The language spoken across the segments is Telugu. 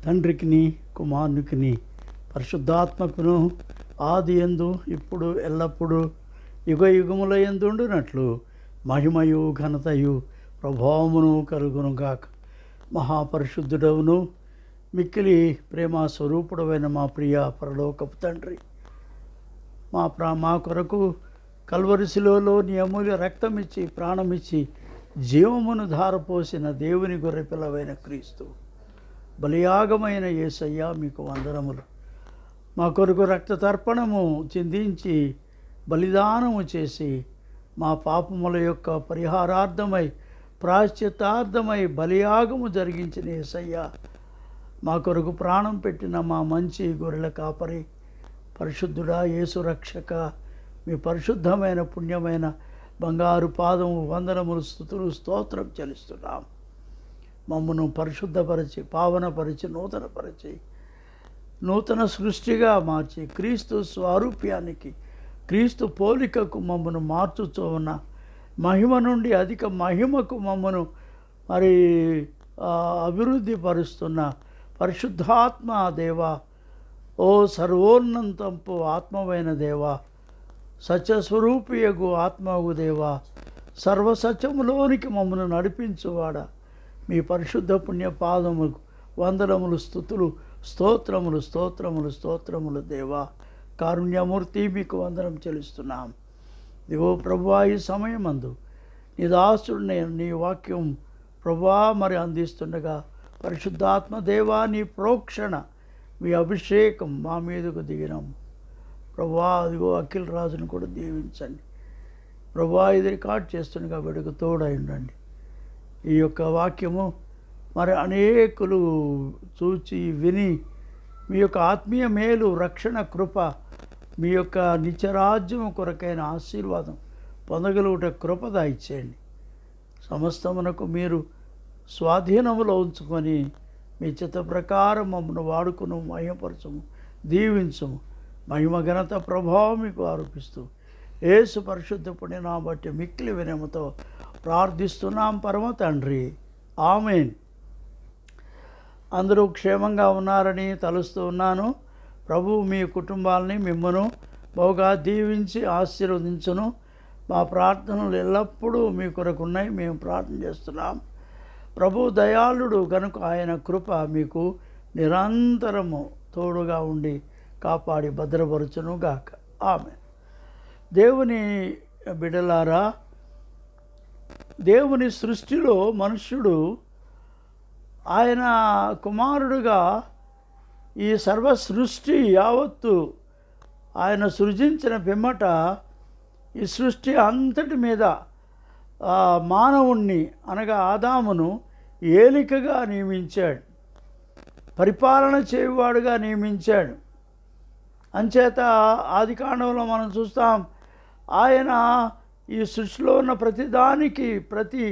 తండ్రికిని కుమారునికిని పరిశుద్ధాత్మకును ఆది యందు ఇప్పుడు ఎల్లప్పుడూ యుగ యుగముల యందుండునట్లు మహిమయు ఘనతయు ప్రభావమును కలుగునుగాక. మహాపరిశుద్ధుడవును మిక్కిలి ప్రేమ స్వరూపుడమైన మా ప్రియ పరలోకపు తండ్రి, మా కొరకు కల్వరిశిలలో నీ అమూల్య రక్తమిచ్చి ప్రాణమిచ్చి జీవమును ధారపోసిన దేవుని గొర్రెపిల్లవైన క్రీస్తు బలియాగమైన యేసయ్య మీకు వందనములు. మా కొరకు రక్త తర్పణము చిందించి బలిదానము చేసి మా పాపముల యొక్క పరిహారార్థమై ప్రాశ్చిత్తార్థమై బలియాగము జరిగించిన యేసయ్య, మా కొరకు ప్రాణం పెట్టిన మా మంచి గొర్రెల కాపరి, పరిశుద్ధుడా యేసు రక్షక, మీ పరిశుద్ధమైన పుణ్యమైన బంగారు పాదము వందనములు స్తుతులు స్తోత్రం చెల్లిస్తున్నాం. మమ్మను పరిశుద్ధపరిచి పావనపరిచి నూతనపరిచి నూతన సృష్టిగా మార్చి క్రీస్తు స్వారూప్యానికి క్రీస్తు పోలికకు మమ్మను మార్చుతూ ఉన్న మహిమ నుండి అధిక మహిమకు మమ్మను మరి అభివృద్ధి పరుస్తున్న పరిశుద్ధాత్మ దేవా, ఓ సర్వోన్నతంపు ఆత్మవైన దేవా, సత్యస్వరూపియగు ఆత్మగు దేవా, సర్వసత్యములోనికి మమ్మను నడిపించువాడా, మీ పరిశుద్ధ పుణ్యపాదములకు వందనములు స్తుతులు స్తోత్రములు స్తోత్రములు స్తోత్రములు దేవా. కారుణ్యమూర్తి మీకు వందనం చెల్లిస్తున్నాం. దివో ప్రభువా, ఈ సమయమందు నీ దాసుడిని నీ వాక్యం ప్రభువా మరి అందిస్తుండగా పరిశుద్ధాత్మ దేవా, నీ ప్రోక్షణ మీ అభిషేకం మా మీదకు దిగినాం ప్రభువా. అదిగో అఖిల్ రాజును కూడా దీవించండి ప్రభువా. ఇది రికార్డ్ చేస్తుండగా వీడికి తోడై ఉండండి. ఈ యొక్క వాక్యము మరి అనేకులు చూచి విని మీ యొక్క ఆత్మీయ మేలు, రక్షణ, కృప, మీ యొక్క నిత్యరాజ్యము కొరకైన ఆశీర్వాదం పొందగలుగుట కృప దయచేయండి. సమస్తమునకు మీరు స్వాధీనములో ఉంచుకొని మీ చిత్త ప్రకారం మమ్మల్ని వాడుకును, మహిమపరచము, దీవించము. మహిమ ఘనత ప్రభావం మీకు ఆరోపిస్తూ యేసు పరిశుద్ధ పుణ్యనా బట్టి మిక్కిలి వినయముతో ప్రార్థిస్తున్నాం పరమ తండ్రి, ఆమేన్. అందరూ క్షేమంగా ఉన్నారని తలుస్తూ ఉన్నాను. ప్రభువు మీ కుటుంబాలని మిమ్మను బహుగా దీవించి ఆశీర్వదించును. మా ప్రార్థనలు ఎల్లప్పుడూ మీ కొరకు ఉన్నాయి. మేము ప్రార్థన చేస్తున్నాం. ప్రభు దయాళుడు గనుక ఆయన కృప మీకు నిరంతరము తోడుగా ఉండి కాపాడి భద్రపరచును గాక. ఆమె దేవుని బిడ్డలారా, దేవుని సృష్టిలో మనుష్యుడు ఆయన కుమారుడుగా ఈ సర్వ సృష్టి యావత్తు ఆయన సృజించిన పిమ్మట ఈ సృష్టి అంతటి మీద మానవుణ్ణి అనగా ఆదామును ఏలికగా నియమించాడు, పరిపాలన చేయువాడుగా నియమించాడు. అంచేత ఆదికాండంలో మనం చూస్తాం, ఆయన ఈ సృష్టిలో ఉన్న ప్రతిదానికి, ప్రతి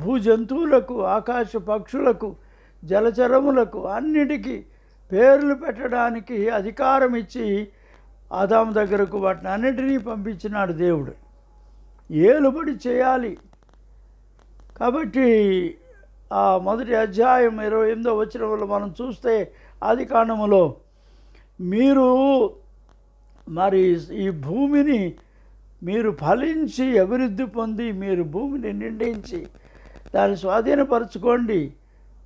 భూజంతువులకు, ఆకాశ పక్షులకు, జలచరములకు అన్నిటికీ పేర్లు పెట్టడానికి అధికారం ఇచ్చి ఆదాము దగ్గరకు వాటిని అన్నిటినీ పంపించినాడు దేవుడు. ఏలుబడి చేయాలి కాబట్టి ఆ మొదటి అధ్యాయం 28వ వచనంలో మనం చూస్తే ఆదికాండములో, మీరు మరి ఈ భూమిని మీరు ఫలించి అభివృద్ధి పొంది మీరు భూమిని నిండించి దాన్ని స్వాధీనపరచుకోండి,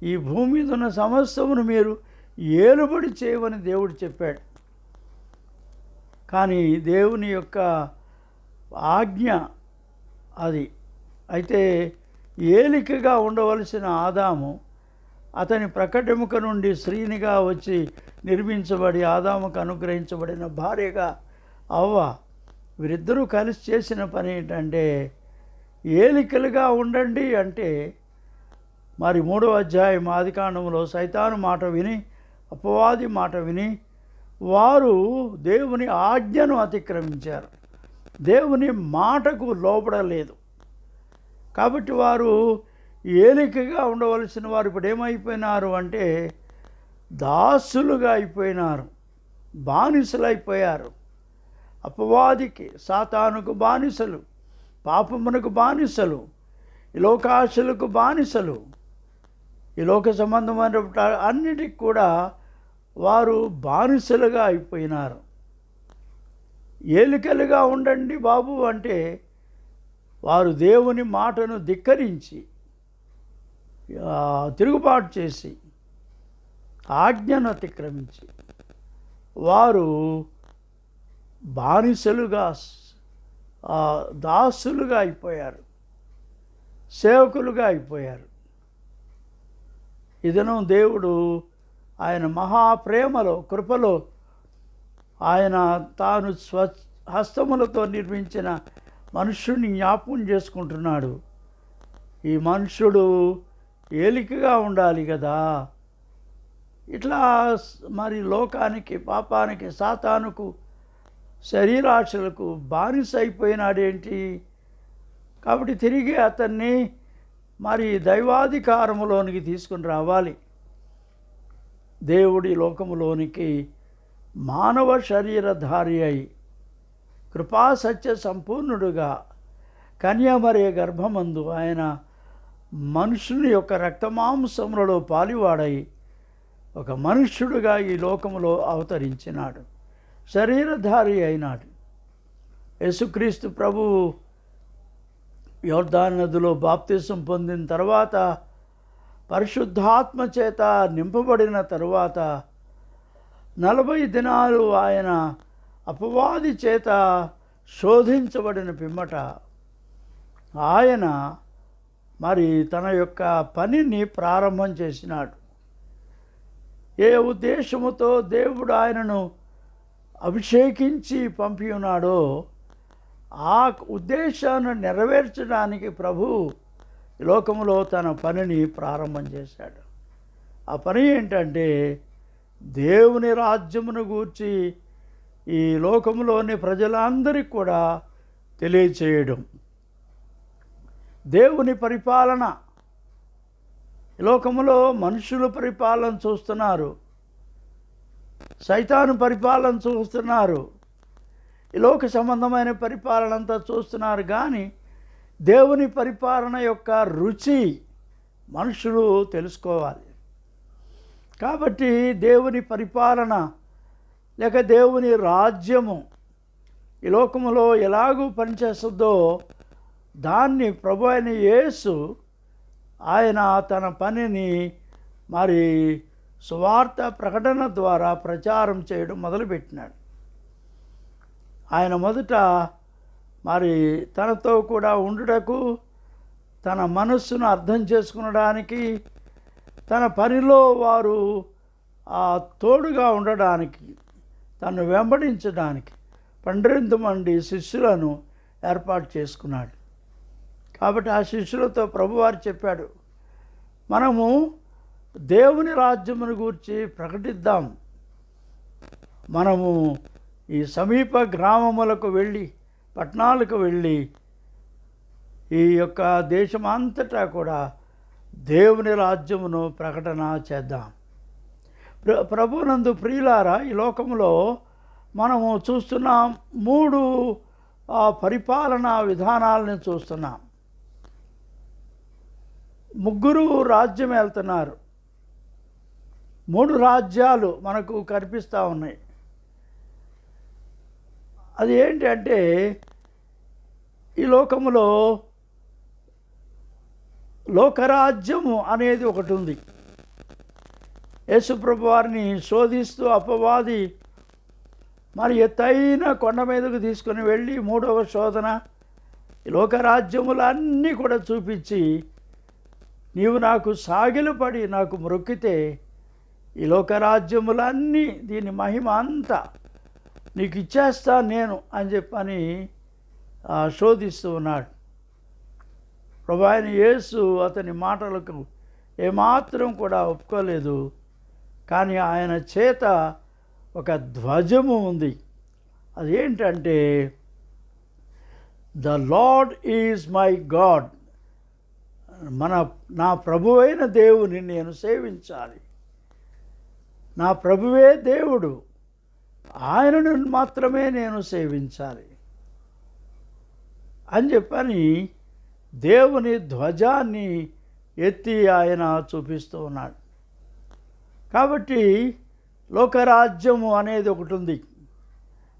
ఈ భూమి మీద ఉన్న సమస్తమును మీరు ఏలుబడి చేయమని దేవుడు చెప్పాడు. కానీ దేవుని యొక్క ఆజ్ఞ అది. అయితే ఏలికగా ఉండవలసిన ఆదాము అతని ప్రకటెముక నుండి స్త్రీనిగా వచ్చి నిర్మించబడి ఆదాముకు అనుగ్రహించబడిన భార్యగా అవ్వ, వీరిద్దరూ కలిసి చేసిన పని ఏంటంటే ఏలికలుగా ఉండండి అంటే, మరి 3వ అధ్యాయం ఆదికాండంలో సైతాను మాట విని, అపవాది మాట విని వారు దేవుని ఆజ్ఞను అతిక్రమించారు, దేవుని మాటకు లోబడలేదు. కాబట్టి వారు ఏలికగా ఉండవలసిన వారు ఇప్పుడు ఏమైపోయినారు అంటే దాసులుగా అయిపోయినారు, బానిసలు అయిపోయారు. అపవాదికి, సాతానుకు బానిసలు, పాపమునకు బానిసలు, లోకాశలకు బానిసలు. ఈ లోక సంబంధమైన అన్నిటికి కూడా వారు బానిసలుగా అయిపోయినారు. ఏలికలుగా ఉండండి బాబు అంటే వారు దేవుని మాటను ధిక్కరించి తిరుగుబాటు చేసి ఆజ్ఞను అతిక్రమించి వారు బానిసలుగా దాసులుగా అయిపోయారు, సేవకులుగా అయిపోయారు. ఇదను దేవుడు ఆయన మహాప్రేమలో కృపలో ఆయన తాను హస్తములతో నిర్మించిన మనుష్యుడిని జ్ఞాపకం చేసుకుంటున్నాడు. ఈ మనుష్యుడు ఏలికగా ఉండాలి కదా, ఇట్లా మరి లోకానికి, పాపానికి, సాతానుకు, శరీరాశలకు బానిస అయిపోయినాడేంటి? కాబట్టి తిరిగి అతన్ని మరి దైవాధికారములోనికి తీసుకుని రావాలి. దేవుడి లోకములోనికి మానవ శరీరధారి అయి కృపాసత్య సంపూర్ణుడుగా కన్యామరియ గర్భమందు ఆయన మనుషుని యొక్క రక్తమాంసములలో పాలివాడై ఒక మనుష్యుడుగా ఈ లోకములో అవతరించినాడు, శరీరధారి అయినాడు. యేసుక్రీస్తు ప్రభువు యోర్దాను నదిలో బాప్తిసం పొందిన తర్వాత, పరిశుద్ధాత్మ చేత నింపబడిన తరువాత 40 దినాలు ఆయన అపవాది చేత శోధించబడిన పిమ్మట ఆయన మరి తన యొక్క పనిని ప్రారంభం చేసినాడు. ఏ ఉద్దేశముతో దేవుడు ఆయనను అభిషేకించి పంపి ఉన్నాడో ఆ ఉద్దేశాన్ని నెరవేర్చడానికి ప్రభువు లోకములో తన పనిని ప్రారంభం చేశాడు. ఆ పని ఏంటంటే దేవుని రాజ్యమును గూర్చి ఈ లోకములోని ప్రజలందరికీ కూడా తెలియచేయడం. దేవుని పరిపాలన, ఈ లోకములో మనుషుల పరిపాలన చూస్తున్నారు, సైతాను పరిపాలన చూస్తున్నారు, ఈ లోక సంబంధమైన పరిపాలన అంతా చూస్తున్నారు. కానీ దేవుని పరిపాలన యొక్క రుచి మనుషులు తెలుసుకోవాలి. కాబట్టి దేవుని పరిపాలన లేక దేవుని రాజ్యము ఈ లోకములో ఎలాగూ పనిచేస్తుందో దాన్ని ప్రభు అయిన యేసు ఆయన తన పనిని మరి సువార్త ప్రకటన ద్వారా ప్రచారం చేయడం మొదలుపెట్టినాడు. ఆయన మొదట మరి తనతో కూడా ఉండుటకు, తన మనస్సును అర్థం చేసుకునడానికి, తన పనిలో వారు తోడుగా ఉండడానికి, తను వెంబడించడానికి 12 మంది శిష్యులను ఏర్పాటు చేసుకున్నాడు. కాబట్టి ఆ శిష్యులతో ప్రభువారు చెప్పాడు, మనము దేవుని రాజ్యమును గూర్చి ప్రకటిద్దాం. మనము ఈ సమీప గ్రామములకు వెళ్ళి, పట్టణాలకు వెళ్ళి ఈ యొక్క దేశమంతటా కూడా దేవుని రాజ్యమును ప్రకటన చేద్దాం. ప్రభునందు ప్రియులారా, ఈ లోకంలో మనము చూస్తున్నాం 3 పరిపాలనా విధానాలను చూస్తున్నాం. 3 రాజ్యం వెళ్తున్నారు. 3 రాజ్యాలు మనకు కనిపిస్తూ ఉన్నాయి. అది ఏంటంటే ఈ లోకములో లోకరాజ్యము అనేది ఒకటి ఉంది. యేసుప్రభు వారిని శోధిస్తూ అపవాది మరి ఎత్తైన కొండ మీదకు తీసుకొని వెళ్ళి 3వ శోధన ఈ లోకరాజ్యములన్నీ కూడా చూపించి, నీవు నాకు సాగిలపడి నాకు మొక్కితే ఈ లోకరాజ్యములన్నీ దీని మహిమ అంతా నీకు ఇచ్చేస్తాను నేను అని చెప్పని శోధిస్తూ ఉన్నాడు. ప్రభు అయిన యేసు అతని మాటలకు ఏమాత్రం కూడా ఒప్పుకోలేదు. కానీ ఆయన చేత ఒక ధ్వజము ఉంది. అదేంటంటే the lord is my God, నా ప్రభువైన దేవుని నేను సేవించాలి, నా ప్రభువే దేవుడు, ఆయనను మాత్రమే నేను సేవించాలి అని చెప్పని దేవుని ధ్వజాన్ని ఎత్తి ఆయన చూపిస్తూ ఉన్నాడు. కాబట్టి లోకరాజ్యము అనేది ఒకటి ఉంది.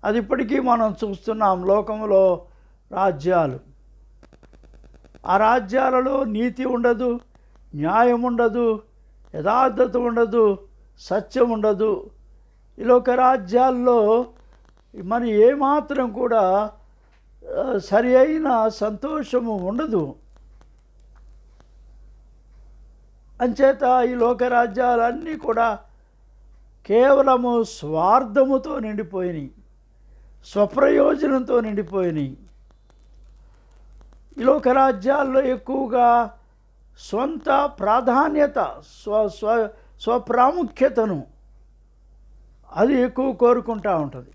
అది ఇప్పటికీ మనం చూస్తున్నాం. లోకంలో రాజ్యాలు, ఆ రాజ్యాలలో నీతి ఉండదు, న్యాయం ఉండదు, యథార్థత ఉండదు, సత్యం ఉండదు. ఈ లోక రాజ్యాల్లో మరి ఏమాత్రం కూడా సరి అయిన సంతోషము ఉండదు. అంచేత ఈ లోకరాజ్యాలన్నీ కూడా కేవలము స్వార్థముతో నిండిపోయినాయి, స్వప్రయోజనంతో నిండిపోయినాయి. ఈ లోకరాజ్యాల్లో ఎక్కువగా సొంత ప్రాధాన్యత, స్వప్రాముఖ్యతను అది ఎక్కువ కోరుకుంటూ ఉంటుంది.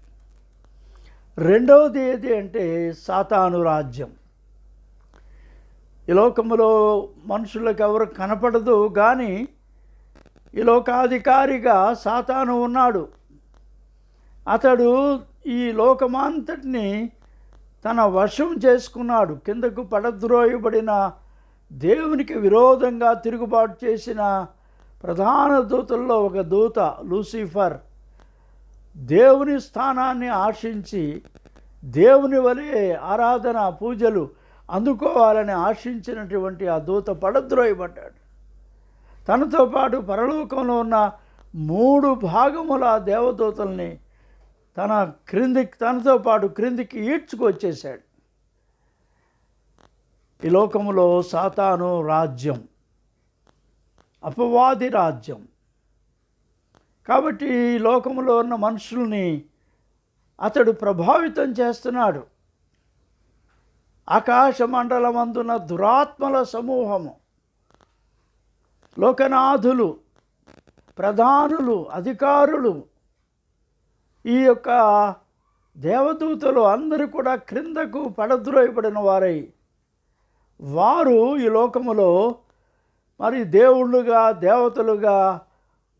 రెండవది ఏది అంటే సాతాను రాజ్యం. ఈ లోకములో మనుషులకు ఎవరు కనపడదు, కానీ ఈ లోకాధికారిగా సాతాను ఉన్నాడు. అతడు ఈ లోకమంతటిని తన వశం చేసుకున్నాడు. కిందకు పడద్రోయబడిన, దేవునికి విరోధంగా తిరుగుబాటు చేసిన ప్రధాన దూతల్లో ఒక దూత లూసిఫర్, దేవుని స్థానాన్ని ఆశించి దేవుని వలె ఆరాధన పూజలు అందుకోవాలని ఆశించినటువంటి ఆ దూత పడద్రోయబడ్డాడు. తనతో పాటు పరలోకంలో ఉన్న 3 భాగముల దేవదూతల్ని తనతో పాటు క్రిందికి ఈడ్చుకొచ్చేశాడు. ఈ లోకములో సాతాను రాజ్యం, అపవాది రాజ్యం. కాబట్టి ఈ లోకములో ఉన్న మనుషుల్ని అతడు ప్రభావితం చేస్తున్నాడు. ఆకాశ మండలమందున దురాత్మల సమూహము, లోకనాథులు, ప్రధానులు, అధికారులు, ఈ యొక్క దేవదూతలు అందరూ కూడా క్రిందకు పడద్రోయబడిన వారై, వారు ఈ లోకములో మరి దేవుళ్ళుగా, దేవతలుగా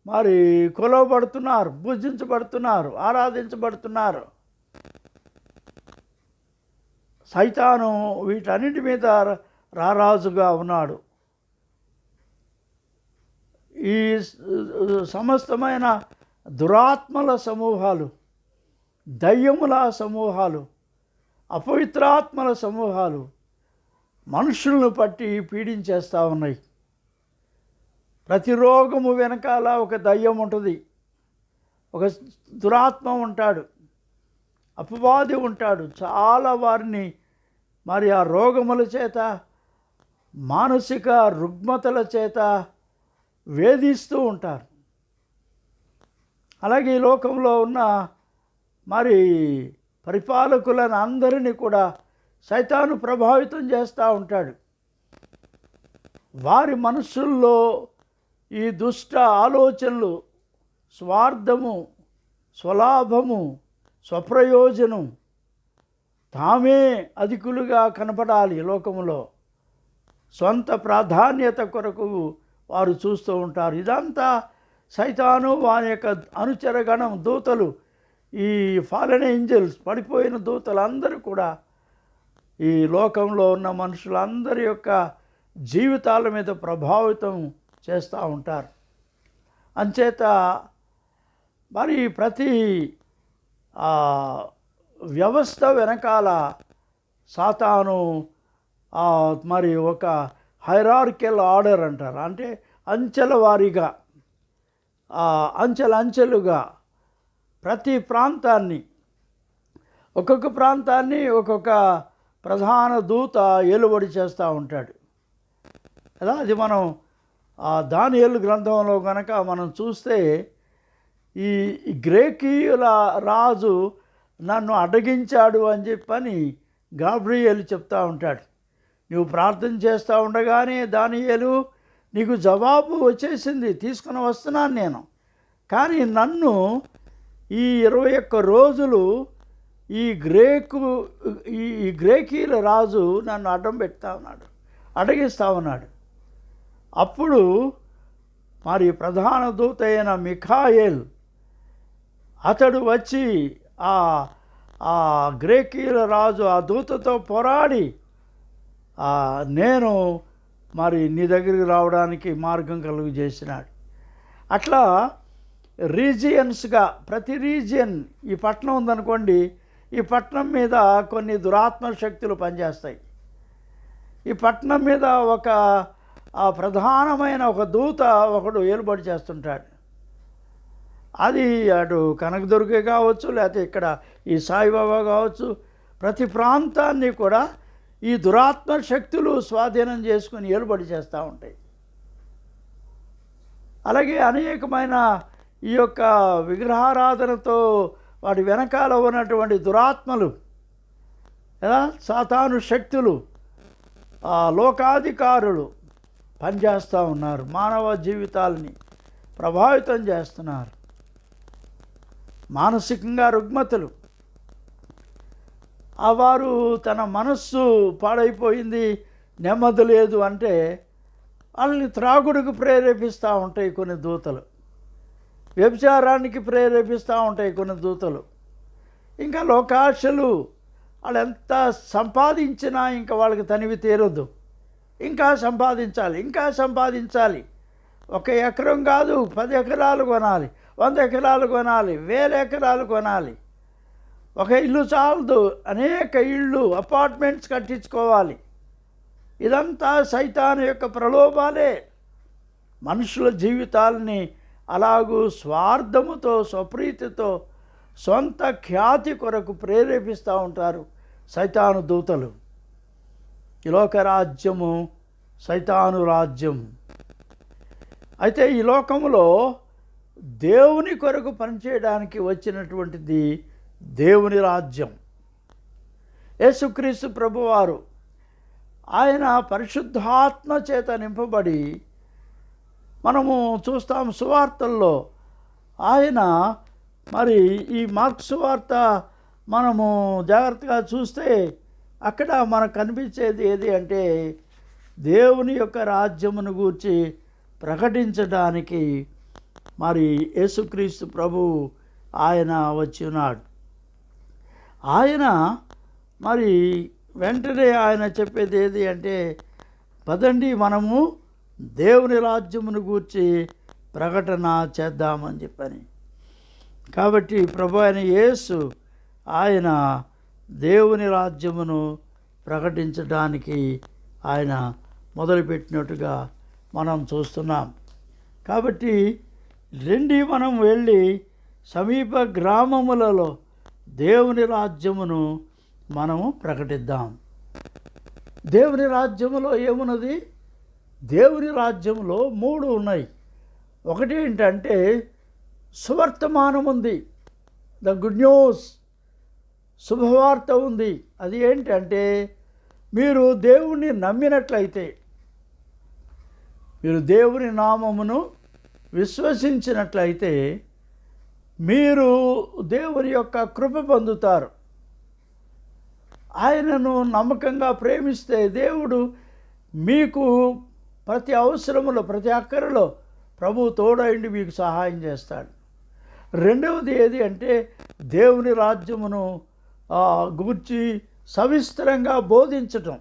మరి కొలవబడుతున్నారు, పూజించబడుతున్నారు, ఆరాధించబడుతున్నారు. సైతాను వీటన్నిటి మీద రారాజుగా ఉన్నాడు. ఈ సమస్తమైన దురాత్మల సమూహాలు, దయ్యముల సమూహాలు, అపవిత్రాత్మల సమూహాలు మనుషులను పట్టి పీడించేస్తూ ఉన్నాయి. ప్రతి రోగము వెనకాల ఒక దయ్యం ఉంటుంది, ఒక దురాత్మ ఉంటాడు, అపవాది ఉంటాడు. చాలా వారిని మరి ఆ రోగముల చేత, మానసిక రుగ్మతల చేత వేధిస్తూ ఉంటారు. అలాగే ఈ లోకంలో ఉన్న మరి పరిపాలకులను అందరినీ కూడా సైతాను ప్రభావితం చేస్తూ ఉంటాడు. వారి మనస్సుల్లో ఈ దుష్ట ఆలోచనలు, స్వార్థము, స్వలాభము, స్వప్రయోజనం, తామే అధికులుగా కనపడాలి లోకములో, సొంత ప్రాధాన్యత కొరకు వారు చూస్తూ ఉంటారు. ఇదంతా సైతాను వారి యొక్క అనుచరగణం, దూతలు, ఈ ఫాలెన్ ఏంజల్స్, పడిపోయిన దూతలందరూ కూడా ఈ లోకంలో ఉన్న మనుషులందరి యొక్క జీవితాల మీద ప్రభావితం చేస్తూ ఉంటారు. అంచేత మరి ప్రతి వ్యవస్థ వెనకాల సాతాను మరి ఒక హైరార్కికల్ ఆర్డర్ అంటారు, అంటే అంచెల వారీగా, అంచెలుగా ప్రతి ప్రాంతాన్ని, ఒక్కొక్క ప్రాంతాన్ని ఒక్కొక్క ప్రధాన దూత ఏలుబడి చేస్తూ ఉంటాడు కదా. అది మనం దానియేలు గ్రంథంలో కనుక మనం చూస్తే, ఈ గ్రేకీయుల రాజు నన్ను అడ్డగించాడు అని చెప్పని గాబ్రియేలు చెప్తూ ఉంటాడు. నువ్వు ప్రార్థన చేస్తూ ఉండగానే దానియేలు నీకు జవాబు వచ్చేసింది, తీసుకుని వస్తున్నాను నేను, కానీ నన్ను ఈ 21 రోజులు ఈ గ్రేకీయుల రాజు నన్ను అడ్డం పెడతా ఉన్నాడు, అడ్డగిస్తూ ఉన్నాడు. అప్పుడు మరి ప్రధాన దూత అయిన మిఖాయేల్ అతడు వచ్చి ఆ గ్రేకీయుల రాజు ఆ దూతతో పోరాడి, నేను మరి నీ దగ్గరికి రావడానికి మార్గం కలుగు చేసినాడు. అట్లా రీజియన్స్గా ప్రతి రీజియన్, ఈ పట్టణం ఉందనుకోండి, ఈ పట్టణం మీద కొన్ని దురాత్మ శక్తులు పనిచేస్తాయి. ఈ పట్టణం మీద ఒక ప్రధానమైన ఒక దూత ఒకడు ఏలుబడి చేస్తుంటాడు. అది అటు కనకదుర్గ కావచ్చు, లేకపోతే ఇక్కడ ఈ సాయిబాబా కావచ్చు, ప్రతి ప్రాంతాన్ని కూడా ఈ దురాత్మ శక్తులు స్వాధీనం చేసుకుని ఏలుబడి చేస్తూ ఉంటాయి. అలాగే అనేకమైన ఈ యొక్క విగ్రహారాధనతో వాటి వెనకాల ఉన్నటువంటి దురాత్మలు, సాతాను శక్తులు, లోకాధికారులు పనిచేస్తూ ఉన్నారు. మానవ జీవితాలని ప్రభావితం చేస్తున్నారు. మానసికంగా రుగ్మతలు, వారు తన మనస్సు పాడైపోయింది, నెమ్మది లేదు అంటే వాళ్ళని త్రాగుడికి ప్రేరేపిస్తూ ఉంటాయి కొన్ని దూతలు, వ్యభిచారానికి ప్రేరేపిస్తూ ఉంటాయి కొన్ని దూతలు, ఇంకా లోకాశలు. వాళ్ళు ఎంత సంపాదించినా ఇంకా వాళ్ళకి తనివి తీరదు, ఇంకా సంపాదించాలి, ఇంకా సంపాదించాలి. 1 ఎకరం కాదు, 10 ఎకరాలు కొనాలి, 100 ఎకరాలు కొనాలి, 1000 ఎకరాలు కొనాలి. ఒక ఇల్లు చాలదు, అనేక ఇళ్ళు, అపార్ట్మెంట్స్ కట్టించుకోవాలి. ఇదంతా సైతాను యొక్క ప్రలోభాలే. మనుషుల జీవితాలని అలాగూ స్వార్థముతో, స్వప్రీతితో, సొంత ఖ్యాతి కొరకు ప్రేరేపిస్తూ ఉంటారు సైతాను దూతలు. ఈ లోక రాజ్యము సైతాను రాజ్యం. అయితే ఈ లోకములో దేవుని కొరకు పనిచేయడానికి వచ్చినటువంటిది దేవుని రాజ్యం. యేసుక్రీస్తు ప్రభువారు ఆయన పరిశుద్ధాత్మ చేత నింపబడి, మనము చూస్తాం సువార్తల్లో ఆయన మరి ఈ మార్కు సువార్త మనము జాగ్రత్తగా చూస్తే అక్కడ మనకు కనిపించేది ఏది అంటే దేవుని యొక్క రాజ్యమును గూర్చి ప్రకటించడానికి మరి యేసుక్రీస్తు ప్రభు ఆయన వచ్చి ఉన్నాడు. ఆయన మరి వెంటనే ఆయన చెప్పేది ఏది అంటే, పదండి మనము దేవుని రాజ్యమును గూర్చి ప్రకటన చేద్దామని చెప్పని. కాబట్టి ప్రభు అయిన యేసు ఆయన దేవుని రాజ్యమును ప్రకటించడానికి ఆయన మొదలుపెట్టినట్టుగా మనం చూస్తున్నాం. కాబట్టి రండి మనం వెళ్ళి సమీప గ్రామములలో దేవుని రాజ్యమును మనము ప్రకటిద్దాం. దేవుని రాజ్యములో ఏమున్నది? దేవుని రాజ్యములో 3 ఉన్నాయి. ఒకటి ఏంటంటే సువర్తమానం ఉంది, ద గుడ్ న్యూస్, శుభవార్త ఉంది. అది ఏంటంటే మీరు దేవుణ్ణి నమ్మినట్లయితే, మీరు దేవుని నామమును విశ్వసించినట్లయితే మీరు దేవుని యొక్క కృప పొందుతారు. ఆయనను నమ్మకంగా ప్రేమిస్తే దేవుడు మీకు ప్రతి అవసరములో, ప్రతి అక్కరలో ప్రభు తోడైండి మీకు సహాయం చేస్తాడు. రెండవది ఏది అంటే దేవుని రాజ్యమును గూర్చి సవిస్తరంగా బోధించటం.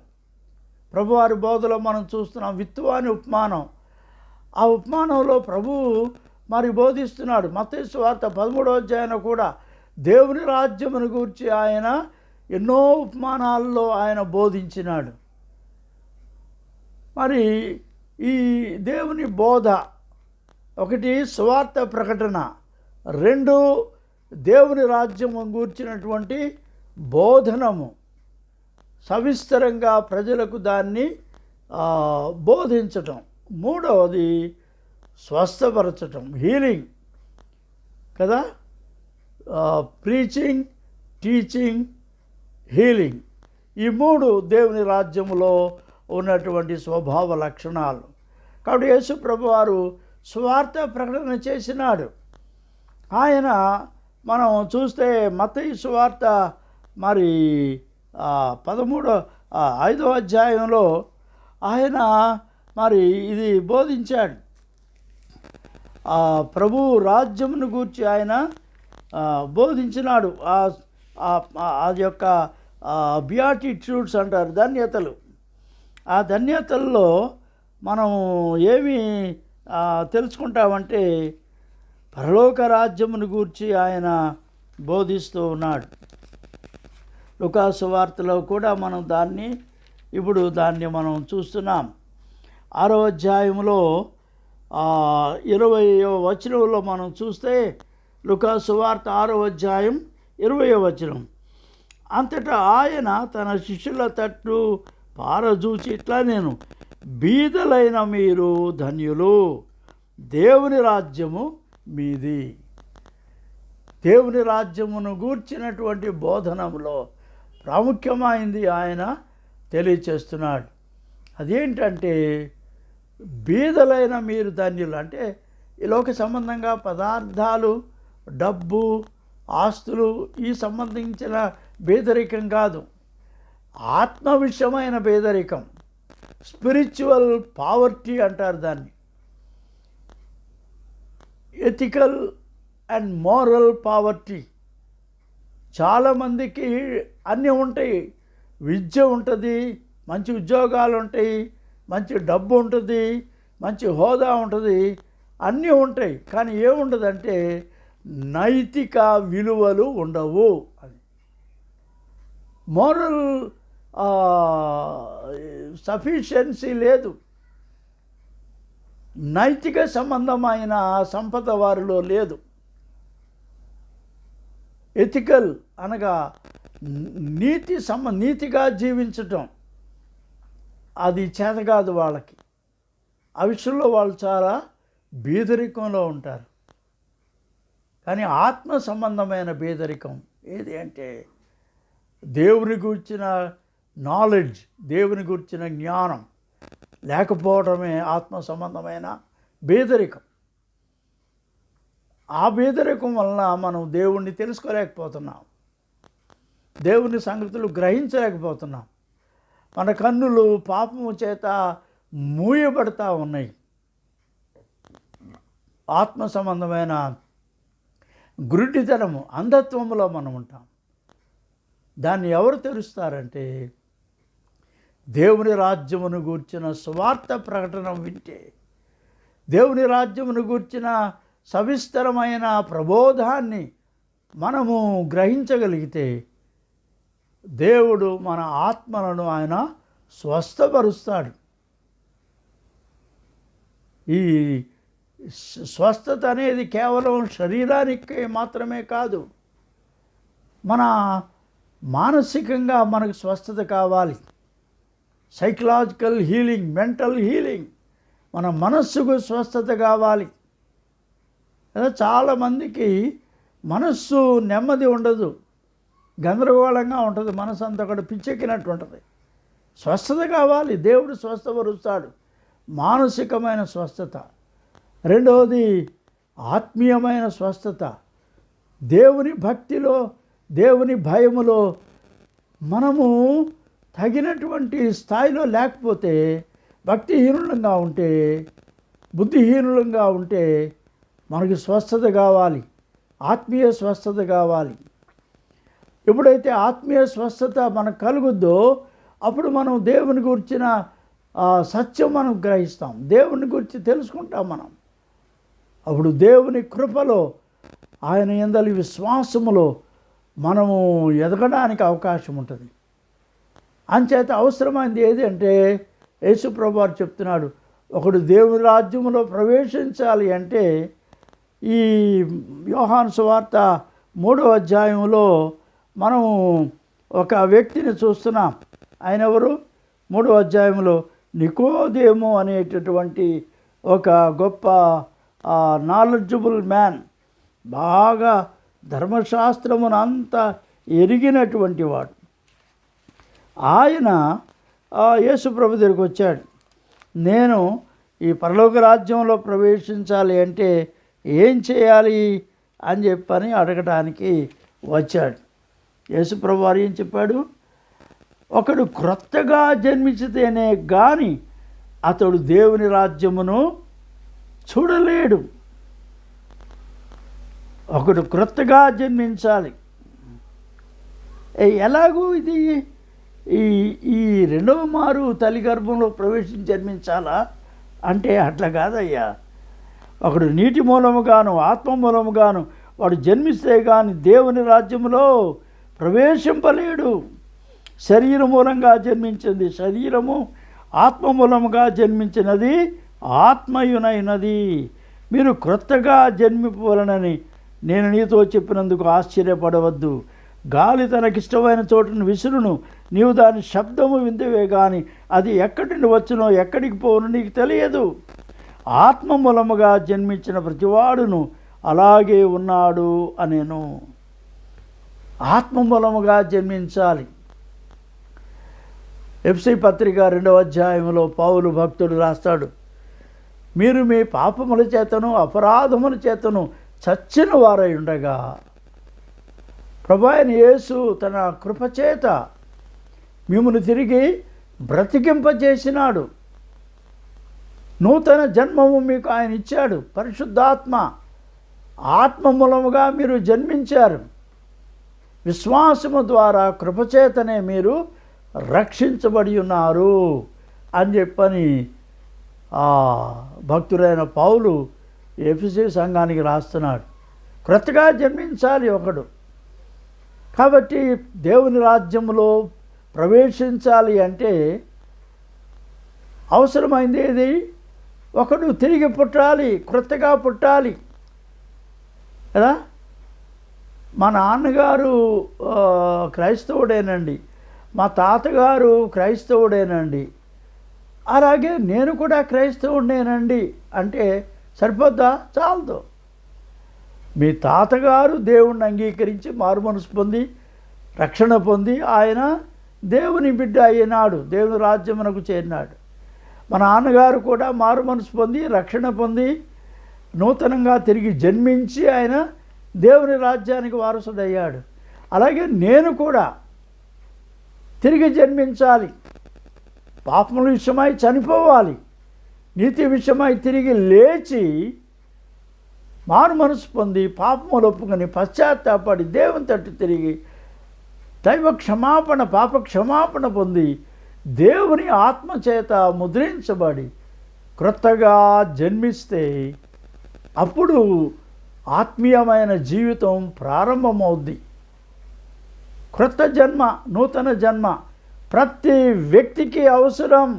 ప్రభువారి బోధలో మనం చూస్తున్నాం విత్తువాని ఉపమానం. ఆ ఉపమానంలో ప్రభువు మరి బోధిస్తున్నాడు. మత్తయి సువార్త 13వ అధ్యాయంలో కూడా దేవుని రాజ్యమును గూర్చి ఆయన ఎన్నో ఉపమానాల్లో ఆయన బోధించినాడు. మరి ఈ దేవుని బోధ, ఒకటి సువార్త ప్రకటన, 2 దేవుని రాజ్యము గూర్చినటువంటి బోధనము, సవిస్తరంగా ప్రజలకు దాన్ని బోధించటం, 3వది స్వస్థపరచటం, హీలింగ్ కదా, ప్రీచింగ్, టీచింగ్, హీలింగ్. ఈ 3 దేవుని రాజ్యములో ఉన్నటువంటి స్వభావ లక్షణాలు. కాబట్టి యేసు ప్రభువారు సువార్త ప్రకటన చేసినాడు. ఆయన మనం చూస్తే మత్తయి సువార్త మరి 5వ అధ్యాయంలో ఆయన మరి ఇది బోధించాడు. ప్రభు రాజ్యమును గూర్చి ఆయన బోధించినాడు. అది యొక్క బియాటిట్యూడ్స్ అంటారు, ధన్యతలు. ఆ ధన్యతల్లో మనం ఏమి తెలుసుకుంటామంటే పరలోక రాజ్యమును గూర్చి ఆయన బోధిస్తూ ఉన్నాడు. లూకాసు వార్తలో కూడా మనం దాన్ని మనం చూస్తున్నాం. 6వ అధ్యాయంలో 20వ వచనంలో మనం చూస్తే లూకాసు వార్త 6వ అధ్యాయం 20వ వచనం, అంతటా ఆయన తన శిష్యుల తట్టు పారజూచి ఇట్లా నేను బీదలైన మీరు ధన్యులు, దేవుని రాజ్యము మీది. దేవుని రాజ్యమును గూర్చినటువంటి బోధనలో ప్రాముఖ్యమైంది ఆయన తెలియచేస్తున్నాడు. అదేంటంటే బీదలైన మీరు ధన్యులు అంటే ఈ లోక సంబంధంగా పదార్థాలు, డబ్బు, ఆస్తులు ఈ సంబంధించిన పేదరికం కాదు, ఆత్మ విషయమైన పేదరికం, స్పిరిచువల్ పావర్టీ అంటారు దాన్ని. Ethical and moral poverty. చాలామందికి అన్నీ ఉంటాయి, విద్య ఉంటుంది, మంచి ఉద్యోగాలు ఉంటాయి, మంచి డబ్బు ఉంటుంది, మంచి హోదా ఉంటుంది, అన్నీ ఉంటాయి. కానీ ఏముండదంటే నైతిక విలువలు ఉండవు. అది మోరల్ సఫిషియన్సీ లేదు. నైతిక సంబంధమైన సంపద వారిలో లేదు. ఎథికల్ అనగా నీతిగా జీవించటం అది చేత కాదు వాళ్ళకి. ఆ విషయంలో వాళ్ళు చాలా బీదరికంలో ఉంటారు. కానీ ఆత్మ సంబంధమైన బీదరికం ఏది అంటే దేవుని గురించిన నాలెడ్జ్, దేవుని గురించిన జ్ఞానం లేకపోవడమే ఆత్మ సంబంధమైన బీదరికం. ఆ బీదరికం వలన మనం దేవుణ్ణి తెలుసుకోలేకపోతున్నాం, దేవుని సంగతులు గ్రహించలేకపోతున్నాం. మన కన్నులు పాపము చేత మూయబడతా ఉన్నాయి. ఆత్మ సంబంధమైన గురుడితనము, అంధత్వములో మనం ఉంటాం. దాన్ని ఎవరు తెలుస్తారంటే దేవుని రాజ్యమును గూర్చిన సువార్త ప్రకటన వింటే, దేవుని రాజ్యమును గూర్చిన సవిస్తరమైన ప్రబోధాన్ని మనము గ్రహించగలిగితే దేవుడు మన ఆత్మలను ఆయన స్వస్థపరుస్తాడు. ఈ స్వస్థత అనేది కేవలం శరీరానికి మాత్రమే కాదు, మన మానసికంగా మనకు స్వస్థత కావాలి. సైకలాజికల్ హీలింగ్, మెంటల్ హీలింగ్, మన మనస్సుకు స్వస్థత కావాలి. చాలామందికి మనస్సు నెమ్మది ఉండదు, గందరగోళంగా ఉంటుంది, మనసు అంతా కూడా పిచ్చెక్కినట్టు ఉంటుంది. స్వస్థత కావాలి, దేవుడు స్వస్థపరుస్తాడు. మానసికమైన స్వస్థత. రెండవది ఆత్మీయమైన స్వస్థత. దేవుని భక్తిలో, దేవుని భయములో మనము తగినటువంటి స్థాయిలో లేకపోతే, భక్తిహీనులంగా ఉంటే, బుద్ధిహీనులంగా ఉంటే మనకి స్వస్థత కావాలి, ఆత్మీయ స్వస్థత కావాలి. ఎప్పుడైతే ఆత్మీయ స్వస్థత మనకు కలుగుద్దో అప్పుడు మనం దేవుని గురించిన సత్యం మనం గ్రహిస్తాం, దేవుని గురించి తెలుసుకుంటాం. మనం అప్పుడు దేవుని కృపలో, ఆయన యందలి విశ్వాసములో మనము ఎదగడానికి అవకాశం ఉంటుంది. అంచేత అవసరమైంది ఏది అంటే యేసు ప్రభువారు చెప్తున్నాడు, ఒకడు దేవుని రాజ్యములో ప్రవేశించాలి అంటే ఈ యోహాను సువార్త 3వ అధ్యాయంలో మనం ఒక వ్యక్తిని చూస్తున్నాం. ఆయన ఎవరు? 3వ అధ్యాయంలో నికోదేము అనేటటువంటి ఒక గొప్ప నాలెడ్జబుల్ మ్యాన్, బాగా ధర్మశాస్త్రమును అంతా ఎరిగినటువంటి వాడు. ఆయన యేసు ప్రభు దగ్గరికి వచ్చాడు. నేను ఈ పరలోక రాజ్యంలో ప్రవేశించాలి అంటే ఏం చేయాలి అని చెప్పని అడగడానికి వచ్చాడు. యేసు ప్రభు వారు ఏం చెప్పాడు? ఒకడు క్రొత్తగా జన్మించితేనే కానీ అతడు దేవుని రాజ్యమును చూడలేడు. ఒకడు క్రొత్తగా జన్మించాలి. ఎలాగూ ఇది ఈ రెండవ మారు తల్లి గర్భంలో ప్రవేశించి జన్మించాలా అంటే అట్లా కాదయ్యా. ఒకడు నీటి మూలముగాను ఆత్మ మూలముగాను వాడు జన్మిస్తే కానీ దేవుని రాజ్యంలో ప్రవేశింపలేడు. శరీరం మూలంగా జన్మించింది శరీరము, ఆత్మ మూలముగా జన్మించినది ఆత్మయునైనది. మీరు క్రొత్తగా జన్మిపోవాలని నేను నీతో చెప్పినందుకు ఆశ్చర్యపడవద్దు. గాలి తనకిష్టమైన చోటును విసురును, నీవు దాని శబ్దము విందువే కానీ అది ఎక్కడి నుండి వచ్చునో ఎక్కడికి పోవునో నీకు తెలియదు. ఆత్మ మూలముగా జన్మించిన ప్రతివాడును అలాగే ఉన్నాడు అనేను. ఆత్మ మూలముగా జన్మించాలి. ఎఫ్సీ పత్రిక 2వ అధ్యాయంలో పౌలు భక్తుడు రాస్తాడు, మీరు మీ పాపముల చేతను అపరాధముల చేతను చచ్చిన వారై ఉండగా ప్రభు అయిన యేసు తన కృపచేత మిమ్మును తిరిగి బ్రతికింపజేసినాడు. నూతన జన్మము మీకు ఆయన ఇచ్చాడు. పరిశుద్ధాత్మ ఆత్మ మూలముగా మీరు జన్మించారు. విశ్వాసము ద్వారా కృపచేతనే మీరు రక్షించబడి ఉన్నారు అని చెప్పని భక్తుడైన పౌలు ఎఫెసీ సంఘానికి రాస్తున్నాడు. క్రొత్తగా జన్మించాలి ఒకడు. కాబట్టి దేవుని రాజ్యంలో ప్రవేశించాలి అంటే అవసరమైంది ఏది? ఒకడు తిరిగి పుట్టాలి, క్రొత్తగా పుట్టాలి కదా. మా నాన్నగారు క్రైస్తవుడేనండి, మా తాతగారు క్రైస్తవుడేనండి, అలాగే నేను కూడా క్రైస్తవుడేనండి అంటే సరిపోద్దా? చాలదు. మీ తాతగారు దేవుణ్ణి అంగీకరించి మారుమనసు పొంది రక్షణ పొంది ఆయన దేవుని బిడ్డ అయినాడు, దేవుని రాజ్యమునకు చేరినాడు. మా నాన్నగారు కూడా మారుమనసు పొంది రక్షణ పొంది నూతనంగా తిరిగి జన్మించి ఆయన దేవుని రాజ్యానికి వారసుడయ్యాడు. అలాగే నేను కూడా తిరిగి జన్మించాలి, పాపముల విషయమై చనిపోవాలి, నీతి విషయమై తిరిగి లేచి మారు మనసు పొంది పాపములు ఒప్పుకొని పశ్చాత్తాపడి దేవుని తట్టు తిరిగి దైవ క్షమాపణ పాప క్షమాపణ పొంది దేవుని ఆత్మచేత ముద్రించబడి క్రొత్తగా జన్మిస్తే అప్పుడు ఆత్మీయమైన జీవితం ప్రారంభమవుద్ది. క్రొత్త జన్మ, నూతన జన్మ ప్రతి వ్యక్తికి అవసరం.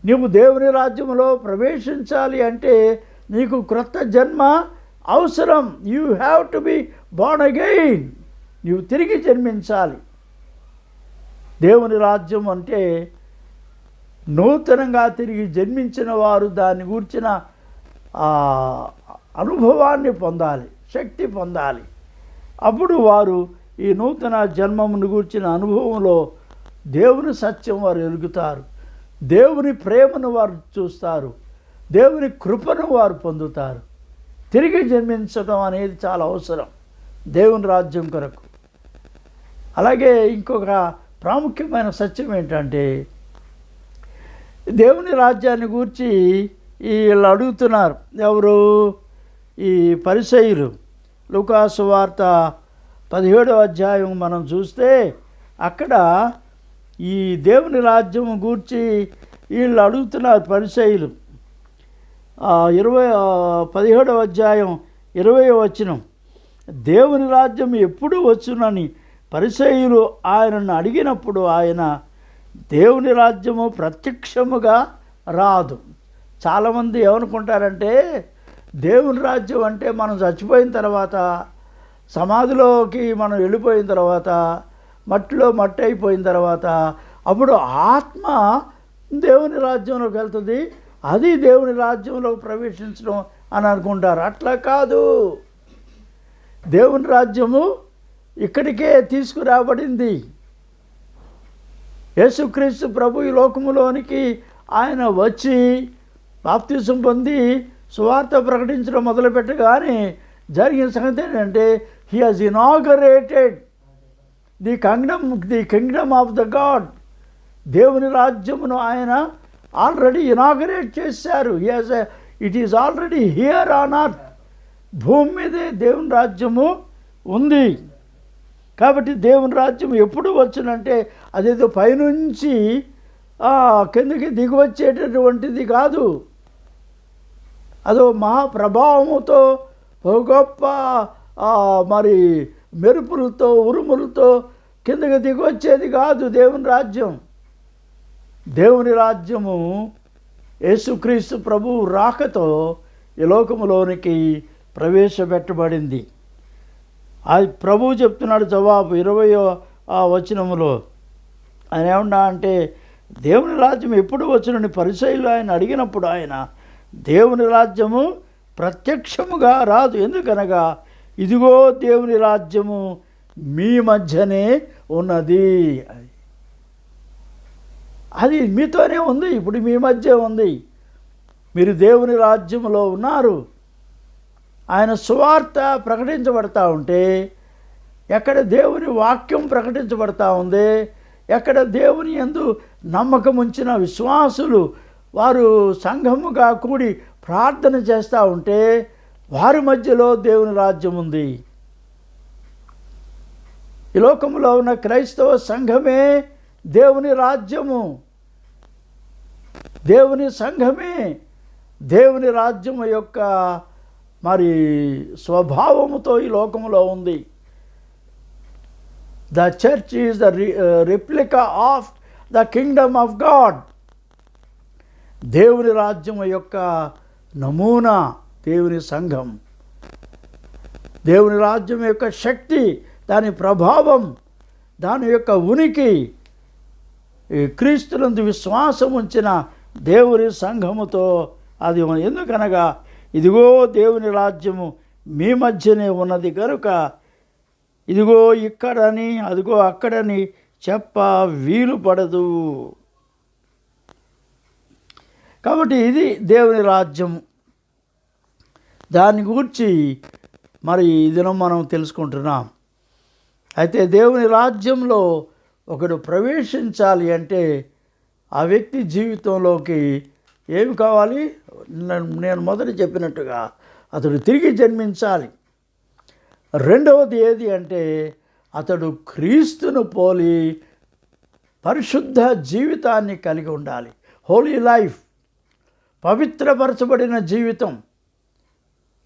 నీవు దేవుని రాజ్యంలో ప్రవేశించాలి అంటే నీకు క్రొత్త జన్మ అవసరం. You have to be born again. నీవు తిరిగి జన్మించాలి. దేవుని రాజ్యం అంటే నూతనంగా తిరిగి జన్మించిన వారు దాన్ని గూర్చిన అనుభవాన్ని పొందాలి, శక్తి పొందాలి. అప్పుడు వారు ఈ నూతన జన్మమును గూర్చిన అనుభవంలో దేవుని సత్యం వారు ఎరుగుతారు, దేవుని ప్రేమను వారు చూస్తారు, దేవుని కృపను వారు పొందుతారు. తిరిగి జన్మించడం అనేది చాలా అవసరం దేవుని రాజ్యం కొరకు. అలాగే ఇంకొక ప్రాముఖ్యమైన సత్యం ఏంటంటే దేవుని రాజ్యాన్ని గూర్చి వీళ్ళు అడుగుతున్నారు. ఎవరు? ఈ పరిసయ్యులు. లూకాసు వార్త 17వ అధ్యాయం మనం చూస్తే అక్కడ ఈ దేవుని రాజ్యం గూర్చి వీళ్ళు అడుగుతున్నారు పరిసయ్యులు. 17వ అధ్యాయం 20వ వచనం, దేవుని రాజ్యం ఎప్పుడు వచ్చునని పరిసయ్యులు ఆయనను అడిగినప్పుడు ఆయన, దేవుని రాజ్యము ప్రత్యక్షముగా రాదు. చాలామంది ఏమనుకుంటారంటే దేవుని రాజ్యం అంటే మనం చచ్చిపోయిన తర్వాత, సమాధిలోకి మనం వెళ్ళిపోయిన తర్వాత, మట్టిలో మట్టి అయిపోయిన తర్వాత అప్పుడు ఆత్మ దేవుని రాజ్యంలోకి వెళ్తుంది, అది దేవుని రాజ్యంలోకి ప్రవేశించడం అని అనుకుంటారు. అట్లా కాదు. దేవుని రాజ్యము ఇక్కడికే తీసుకురాబడింది. యేసుక్రీస్తు ప్రభు ఈ లోకములోనికి ఆయన వచ్చి బాప్తిసం పొంది సువార్త ప్రకటించడం మొదలుపెట్టగానే జరిగిన సంగతి ఏంటంటే he has inaugurated the Kingdom of the God. దేవుని రాజ్యమును ఆయన ఆల్రెడీ ఇనాగరేట్ చేశారు. It is already here on earth. భూమి మీదే దేవుని రాజ్యము ఉంది. కాబట్టి దేవుని రాజ్యం ఎప్పుడు వచ్చునంటే అదేదో పైనుంచి కిందకి దిగివచ్చేటటువంటిది కాదు. అదో మహాప్రభావముతో ఓ గొప్ప మరి మెరుపులతో ఉరుములతో కిందకి దిగొచ్చేది కాదు దేవుని రాజ్యం. దేవుని రాజ్యము యేసుక్రీస్తు ప్రభువు రాకతో ఈ లోకములోనికి ప్రవేశపెట్టబడింది. అది ప్రభువు చెప్తున్నాడు జవాబు 20వ వచనములో. ఆయన ఏమన్నా అంటే దేవుని రాజ్యం ఎప్పుడు వచ్చునని పరిసయ్యులు ఆయన అడిగినప్పుడు ఆయన దేవుని రాజ్యము ప్రత్యక్షముగా రాదు, ఎందుకనగా ఇదిగో దేవుని రాజ్యము మీ మధ్యనే ఉన్నది. అది మీతోనే ఉంది, ఇప్పుడు మీ మధ్య ఉంది. మీరు దేవుని రాజ్యంలో ఉన్నారు. ఆయన సువార్త ప్రకటించబడతా ఉంటే, ఎక్కడ దేవుని వాక్యం ప్రకటించబడతా ఉంది, ఎక్కడ దేవుని యందు నమ్మకం ఉంచిన విశ్వాసులు వారు సంఘముగా కూడి ప్రార్థన చేస్తూ ఉంటే వారి మధ్యలో దేవుని రాజ్యం ఉంది. ఈ లోకంలో ఉన్న క్రైస్తవ సంఘమే దేవుని రాజ్యము. దేవుని సంఘమే దేవుని రాజ్యము యొక్క మరి స్వభావముతో ఈ లోకంలో ఉంది. The church is the replica of the Kingdom of God. దేవుని రాజ్యము యొక్క నమూనా దేవుని సంఘం. దేవుని రాజ్యం యొక్క శక్తి, దాని ప్రభావం, దాని యొక్క ఉనికి క్రీస్తునందు విశ్వాసం ఉంచిన దేవుని సంఘముతో అది. ఎందుకనగా ఇదిగో దేవుని రాజ్యము మీ మధ్యనే ఉన్నది కనుక ఇదిగో ఇక్కడని అదిగో అక్కడని చెప్ప వీలు పడదు. కాబట్టి ఇది దేవుని రాజ్యం. దాని గురించి మరి ఈ దినం మనం తెలుసుకుంటున్నాం. అయితే దేవుని రాజ్యంలో ఒకడు ప్రవేశించాలి అంటే ఆ వ్యక్తి జీవితంలోకి ఏమి కావాలి? నేను మొదట చెప్పినట్టుగా అతడు తిరిగి జన్మించాలి. రెండవది ఏది అంటే అతడు క్రీస్తును పోలి పరిశుద్ధ జీవితాన్ని కలిగి ఉండాలి. హోలీ లైఫ్, పవిత్రపరచబడిన జీవితం.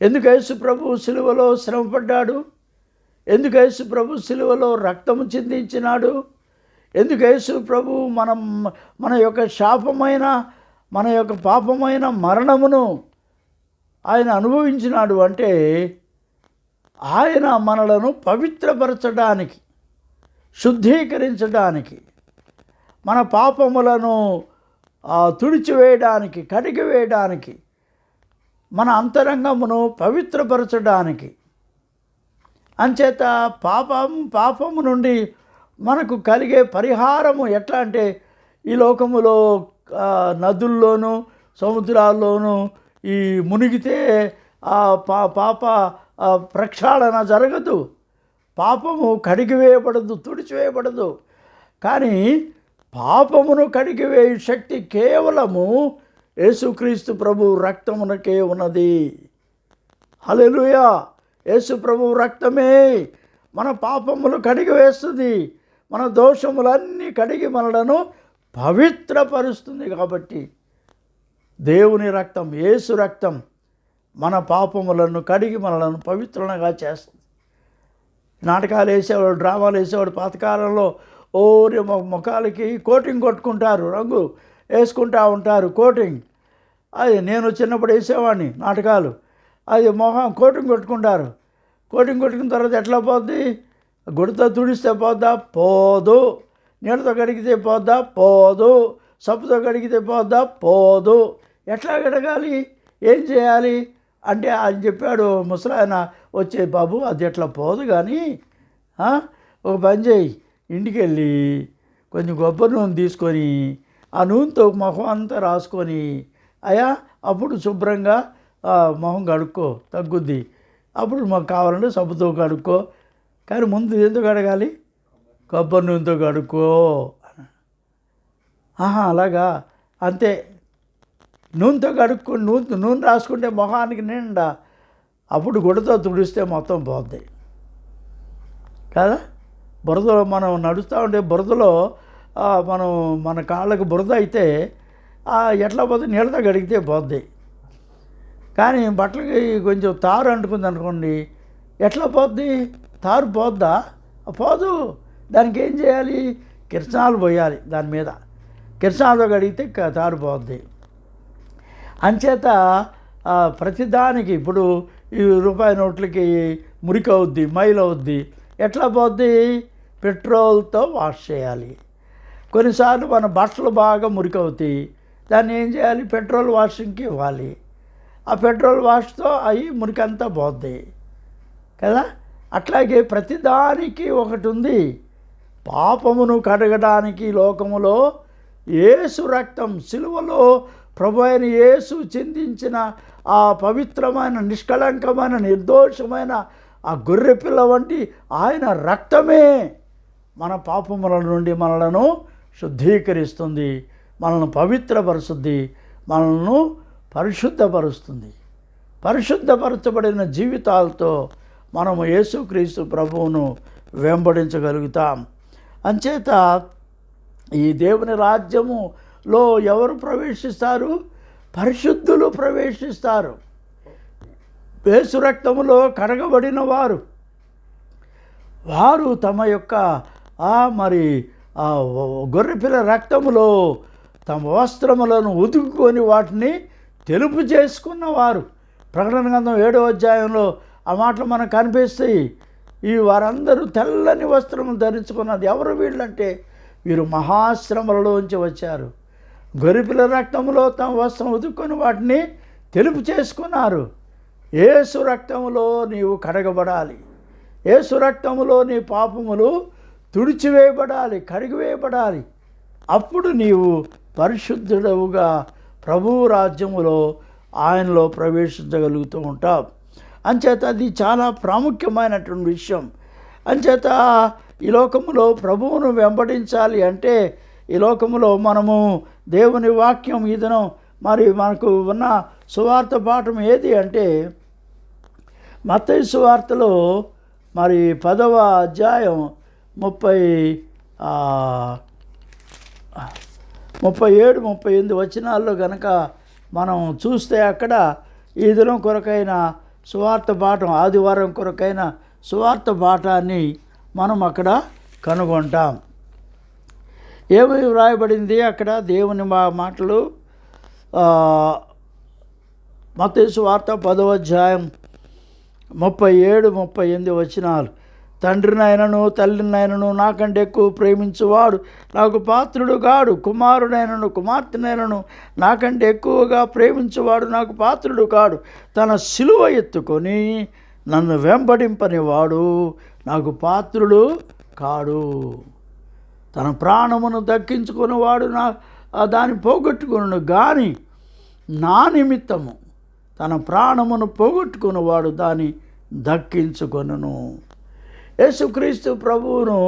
ఎందుకు యేసు ప్రభు సిలువలో శ్రమపడ్డాడు? ఎందుకు యేసు ప్రభు సిలువలో రక్తము చిందించినాడు? ఎందుకు యేసు ప్రభు మన యొక్క శాపమైన మన యొక్క పాపమైన మరణమును ఆయన అనుభవించినాడు అంటే ఆయన మనలను పవిత్రపరచడానికి, శుద్ధీకరించడానికి, మన పాపములను తుడిచివేయడానికి, కడిగివేయడానికి, మన అంతరంగమును పవిత్రపరచడానికి. అంచేత పాపము నుండి మనకు కలిగే పరిహారము ఎట్లా అంటే ఈ లోకములో నదుల్లోనూ సముద్రాల్లోనూ ఈ మునిగితే పాప ప్రక్షాళన జరగదు, పాపము కడిగివేయబడదు, తుడిచివేయబడదు. కానీ పాపమును కడిగివేయు శక్తి కేవలము యేసుక్రీస్తు ప్రభు రక్తమునకే ఉన్నది. హల్లెలూయా! యేసు ప్రభు రక్తమే మన పాపములు కడిగివేస్తుంది, మన దోషములన్నీ కడిగి మనలను పవిత్రపరుస్తుంది. కాబట్టి దేవుని రక్తం, యేసు రక్తం మన పాపములను కడిగి మనలను పవిత్రంగా చేస్తుంది. నాటకాలు వేసేవాడు, డ్రామాలు వేసేవాడు పాతకాలంలో ముఖాలకి కోటింగ్ కొట్టుకుంటారు, రంగు వేసుకుంటూ ఉంటారు కోటింగ్. అది నేను చిన్నప్పుడు వేసేవాడిని నాటకాలు. అది మొహం కోటింగ్ కొట్టుకుంటారు. కోటింగ్ కొట్టుకున్న తర్వాత ఎట్లా పోద్ది? గుడితో తుడిస్తే పోద్దా? పోదు. నీళ్ళతో కడిగితే పోద్దా? పోదు. సబ్బుతో కడిగితే పోద్దా? పోదు. ఎట్లా కడగాలి? ఏం చేయాలి అంటే ఆయన చెప్పాడు, ముసలాయన వచ్చే, బాబు అది ఎట్లా పోదు కానీ ఒక పని చేయి, ఇంటికి వెళ్ళి కొంచెం కొబ్బరి నూనె తీసుకొని ఆ నూనెతో మొహం అంతా రాసుకొని అయ్యా అప్పుడు శుభ్రంగా మొహం కడుక్కో, తగ్గుద్ది. అప్పుడు మాకు కావాలంటే సబ్బుతో కడుక్కో, కానీ ముందు ఎందుకు కడగాలి? కొబ్బరి నూనెతో కడుక్కో. అలాగా, అంతే. నూనెతో కడుక్కు నూనె రాసుకుంటే మొహానికి నిండా, అప్పుడు గుడ్డతో తుడిస్తే మొత్తం పోద్ది కదా. బురదలో మనం నడుస్తూ ఉంటే బురదలో మనం మన కాళ్ళకు బురద అయితే ఎట్లా పోతుంది, నీళ్ళతో గడిగితే పోద్ది. కానీ బట్టలకి కొంచెం తారు అంటుకుంది అనుకోండి, ఎట్లా పోద్ది? తారు పోద్దా? పోదు. దానికి ఏం చేయాలి? కిరసనాలు పోయాలి దాని మీద. కిరసనాలతో గడిగితే తారు పోద్ది. అంచేత ప్రతిదానికి ఇప్పుడు ఈ రూపాయి నోట్లకి మురికి అవుద్ది, మైలు అవుద్ది. ఎట్లా పోద్ది? పెట్రోల్తో వాష్ చేయాలి. కొన్నిసార్లు మన బట్టలు బాగా మురికి అవుతాయి, దాన్ని ఏం చేయాలి? పెట్రోల్ వాషింగ్కి ఇవ్వాలి. ఆ పెట్రోల్ వాష్తో అవి మురికి అంతా పోద్ది కదా. అట్లాగే ప్రతిదానికి ఒకటి ఉంది. పాపమును కడగడానికి లోకములో యేసు రక్తం, సిలువలో ప్రభు అయిన యేసు చిందించిన ఆ పవిత్రమైన, నిష్కళంకమైన, నిర్దోషమైన ఆ గొర్రెపిల్ల వంటి ఆయన రక్తమే మన పాపముల నుండి మనలను శుద్ధీకరిస్తుంది, మనల్ని పవిత్రపరుస్తుంది, మనల్ని పరిశుద్ధపరుస్తుంది. పరిశుద్ధపరచబడిన జీవితాలతో మనము యేసుక్రీస్తు ప్రభువును వెంబడించగలుగుతాం. అంచేత ఈ దేవుని రాజ్యములో ఎవరు ప్రవేశిస్తారు? పరిశుద్ధులు ప్రవేశిస్తారు. యేసు రక్తములో కడగబడిన వారు తమ యొక్క గొర్రెపిల్ల రక్తములో తమ వస్త్రములను ఉతుకుకొని వాటిని తెలుపు చేసుకున్నవారు. ప్రకటన గ్రంథం 7వ అధ్యాయంలో ఆ మాటలు మనకు కనిపిస్తాయి. ఈ వారందరూ తెల్లని వస్త్రములు ధరించుకున్నది. ఎవరు వీళ్ళంటే వీరు మహాశ్రమలలోంచి వచ్చారు. గొర్రెపిల్ల రక్తములో తమ వస్త్రం ఉతుక్కొని వాటిని తెలుపు చేసుకున్నారు. యేసు రక్తములో నీవు కడగబడాలి. యేసు రక్తములో నీ పాపములు తుడిచివేయబడాలి, కడిగివేయబడాలి. అప్పుడు నీవు పరిశుద్ధుడవుగా ప్రభువు రాజ్యములో ఆయనలో ప్రవేశించగలుగుతూ ఉంటావు. అంచేత అది చాలా ప్రాముఖ్యమైనటువంటి విషయం. అంచేత ఈ లోకములో ప్రభువును వెంబడించాలి అంటే, ఈ లోకములో మనము దేవుని వాక్యం ఈ దినం మరి మనకు ఉన్న సువార్త పాఠం ఏది అంటే, మత్తయి సువార్తలో మరి 10వ అధ్యాయం 37-38 వచనాల్లో కనుక మనం చూస్తే అక్కడ ఈ దినం కొరకైన సువార్త పాఠం, ఆదివారం కొరకైన సువార్త పాఠాన్ని మనం అక్కడ కనుగొంటాం. ఏమి వ్రాయబడింది అక్కడ? దేవుని మాటలు. మత్తయి సువార్త 10వ అధ్యాయం 37-38 వచనాలు. తండ్రినైనను తల్లినైనను నాకంటే ఎక్కువ ప్రేమించువాడు నాకు పాత్రుడు కాడు. కుమారుడైనను కుమార్తెనైనను నాకంటే ఎక్కువగా ప్రేమించువాడు నాకు పాత్రుడు కాడు. తన సిలువ ఎత్తుకొని నన్ను వెంబడింపనివాడు నాకు పాత్రుడు కాడు. తన ప్రాణమును దక్కించుకునేవాడు దాన్ని పోగొట్టుకును గాని నా నిమిత్తము తన ప్రాణమును పోగొట్టుకునేవాడు దాన్ని దక్కించుకొనును. యేసుక్రీస్తు ప్రభువును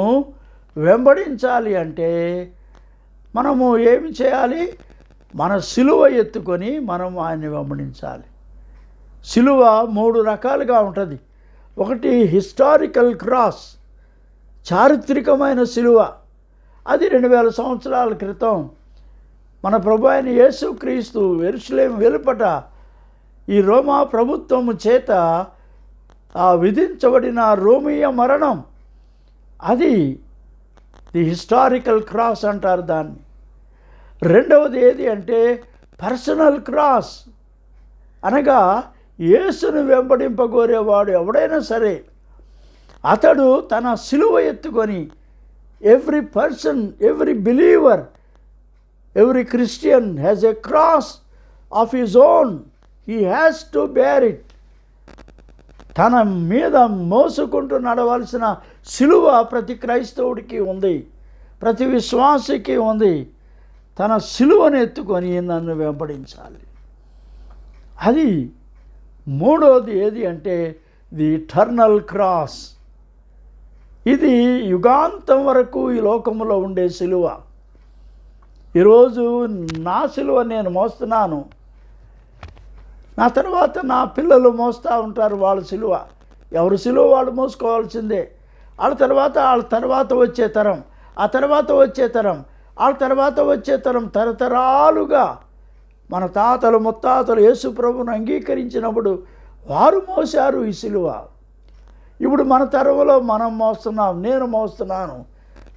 వెంబడించాలి అంటే మనము ఏమి చేయాలి? మన సిలువ ఎత్తుకొని మనం ఆయన్ని వెంబడించాలి. సిలువ 3 రకాలుగా ఉంటుంది. ఒకటి హిస్టారికల్ క్రాస్, చారిత్రకమైన సిలువ. అది 2000 సంవత్సరాల క్రితం మన ప్రభు అయిన యేసుక్రీస్తు యెరూషలేము వెలుపట ఈ రోమా ప్రభుత్వము చేత విధించబడిన రోమియ మరణం, అది ది హిస్టారికల్ క్రాస్ అంటారు దాన్ని. రెండవది ఏది అంటే పర్సనల్ క్రాస్, అనగా యేసును వెంబడింపగోరేవాడు ఎవడైనా సరే అతడు తన సిలువ ఎత్తుకొని, every person, every believer, every Christian has a cross of his own. He has to bear it. తన మీద మోసుకుంటూ నడవలసిన సిలువ ప్రతి క్రైస్తవుడికి ఉంది, ప్రతి విశ్వాసికి ఉంది. తన సిలువను ఎత్తుకొని నన్ను వెంబడించాలి. అది మూడోది ఏది అంటే ది ఇటర్నల్ క్రాస్. ఇది యుగాంతం వరకు ఈ లోకంలో ఉండే సిలువ. ఈరోజు నా సిలువ నేను మోస్తున్నాను, నా తర్వాత నా పిల్లలు మోస్తూ ఉంటారు వాళ్ళ సిలువ. ఎవరు సిలువ వాళ్ళు మోసుకోవాల్సిందే. వాళ్ళ తర్వాత వచ్చే తరం, ఆ తర్వాత వచ్చే తరం, ఆ తర్వాత వచ్చే తరం తరతరాలుగా మన తాతలు ముత్తాతలు యేసు ప్రభువును అంగీకరించినప్పుడు వారు మోశారు ఈ సిలువ. ఇప్పుడు మన తరంలో మనం మోస్తున్నాం, నేను మోస్తున్నాను,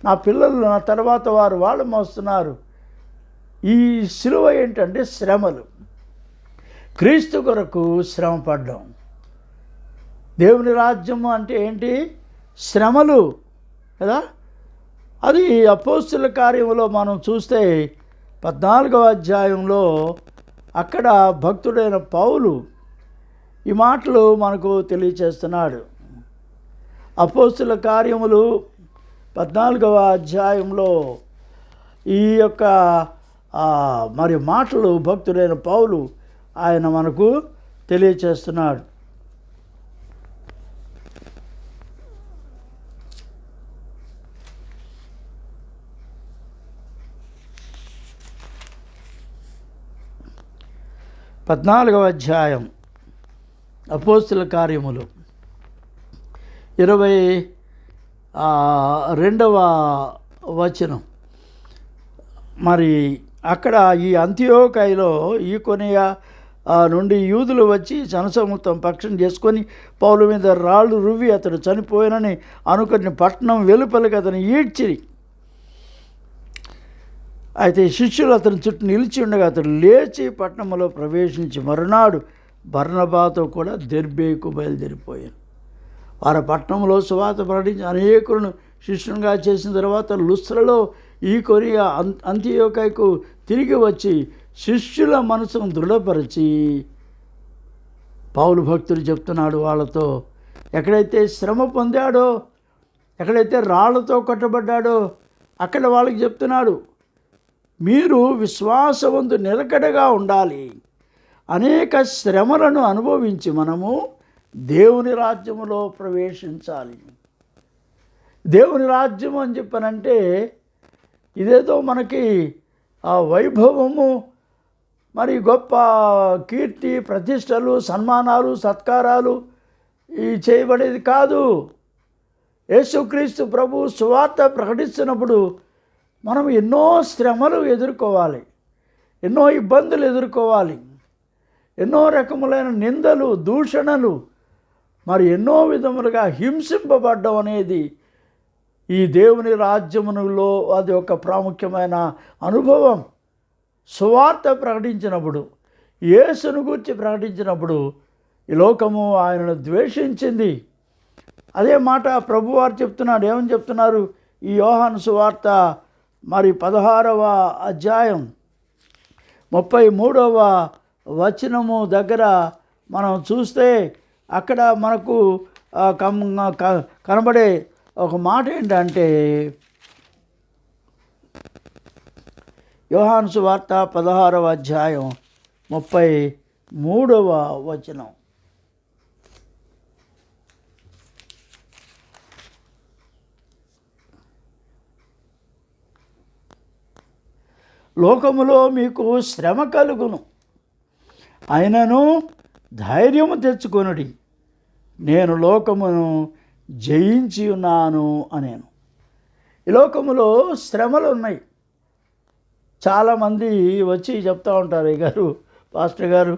నా పిల్లలు నా తర్వాత వారు వాళ్ళు మోస్తున్నారు. ఈ సిలువ ఏంటంటే శ్రమలు. క్రీస్తు కొరకు శ్రమ పడ్డం. దేవుని రాజ్యము అంటే ఏంటి? శ్రమలు కదా. అది అపోస్తుల కార్యములో మనం చూస్తే 14వ అధ్యాయంలో అక్కడ భక్తుడైన పౌలు ఈ మాటలు మనకు తెలియచేస్తున్నాడు. అపోస్తుల కార్యములు 14వ అధ్యాయంలో ఈ యొక్క మరి మాటలు భక్తుడైన పౌలు ఆయన మనకు తెలియచేస్తున్నాడు. పద్నాలుగవ అధ్యాయం అపోస్తుల కార్యములు 22వ వచనం. మరి అక్కడ ఈ అంతియోకయలో ఈకొనియ నుండి యూదులు వచ్చి జనసముద్రం పక్షం చేసుకొని పౌలు మీద రాళ్ళు రువ్వి అతడు చనిపోయినని అనుకుని పట్టణం వెలుపలికి అతను ఈడ్చిరి. అయితే శిష్యులు అతని చుట్టూ నిలిచి ఉండగా అతడు లేచి పట్టణంలో ప్రవేశించి మరునాడు బర్నబాతో కూడా దెర్బేకు బయలుదేరిపోయాను. వారి పట్టణంలో సువార్త ప్రకటించి అనేకులను శిష్యునిగా చేసిన తర్వాత లుస్త్రలో ఈకొనియ అంతియోకయకు తిరిగి వచ్చి శిష్యుల మనసును దృఢపరిచి పౌలు భక్తుడు చెప్తున్నాడు వాళ్ళతో, ఎక్కడైతే శ్రమ పొందాడో, ఎక్కడైతే రాళ్లతో కొట్టబడ్డాడో అక్కడ వాళ్ళకి చెప్తున్నాడు, మీరు విశ్వాసవంతు నిలకడగా ఉండాలి. అనేక శ్రమలను అనుభవించి మనము దేవుని రాజ్యములో ప్రవేశించాలి. దేవుని రాజ్యం అని చెప్పనంటే ఇదేదో మనకి ఆ వైభవము, మరి గొప్ప కీర్తి ప్రతిష్టలు సన్మానాలు సత్కారాలు ఈ చేయబడేది కాదు. యేసుక్రీస్తు ప్రభు సువార్త ప్రకటిస్తున్నప్పుడు మనం ఎన్నో శ్రమలు ఎదుర్కోవాలి, ఎన్నో ఇబ్బందులు ఎదుర్కోవాలి, ఎన్నో రకములైన నిందలు దూషణలు, మరి ఎన్నో విధములుగా హింసింపబడ్డం అనేది ఈ దేవుని రాజ్యములో అది ఒక ప్రాముఖ్యమైన అనుభవం. సువార్త ప్రకటించినప్పుడు, యేసును గురించి ప్రకటించినప్పుడు ఈ లోకము ఆయనను ద్వేషించింది. అదే మాట ప్రభువారు చెప్తున్నాడు. ఏమని చెప్తున్నారు? ఈ యోహాను సువార్త మరి 16వ అధ్యాయం 33వ వచనము దగ్గర మనం చూస్తే అక్కడ మనకు కనబడే ఒక మాట ఏంటంటే, యోహాను సువార్త 16వ అధ్యాయం 33వ వచనం. లోకములో మీకు శ్రమ కలుగును, అయినను ధైర్యము తెచ్చుకొనుడి, నేను లోకమును జయించి ఉన్నాను అనేను. ఈ లోకములో శ్రమలు ఉన్నాయి. చాలామంది వచ్చి చెప్తూ ఉంటారు, అయ్యగారు పాస్టర్ గారు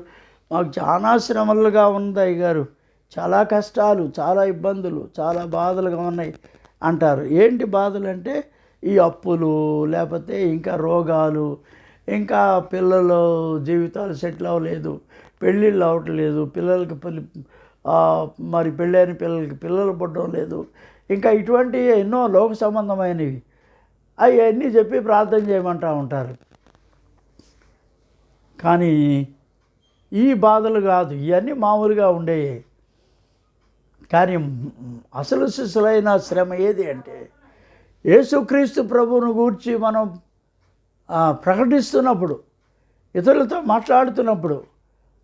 మాకు చాలా శ్రమలుగా ఉంది అయ్యగారు, చాలా కష్టాలు, చాలా ఇబ్బందులు, చాలా బాధలుగా ఉన్నాయి అంటారు. ఏంటి బాధలు అంటే ఈ అప్పులు, లేకపోతే ఇంకా రోగాలు, ఇంకా పిల్లల జీవితాలు సెటిల్ అవ్వలేదు, పెళ్ళిళ్ళు అవ్వట్లేదు, పిల్లలకి మరి పెళ్ళైన పిల్లలకి పిల్లలు పుట్టడం లేదు, ఇంకా ఇటువంటి ఎన్నో లోక సంబంధమైనవి అవన్నీ చెప్పి ప్రార్థన చేయమంటూ ఉంటారు. కానీ ఈ బాధలు కాదు, ఇవన్నీ మామూలుగా ఉండేవి. కానీ అసలు సిసలైన శ్రమ ఏది అంటే యేసుక్రీస్తు ప్రభువును గూర్చి మనం ప్రకటిస్తున్నప్పుడు, ఇతరులతో మాట్లాడుతున్నప్పుడు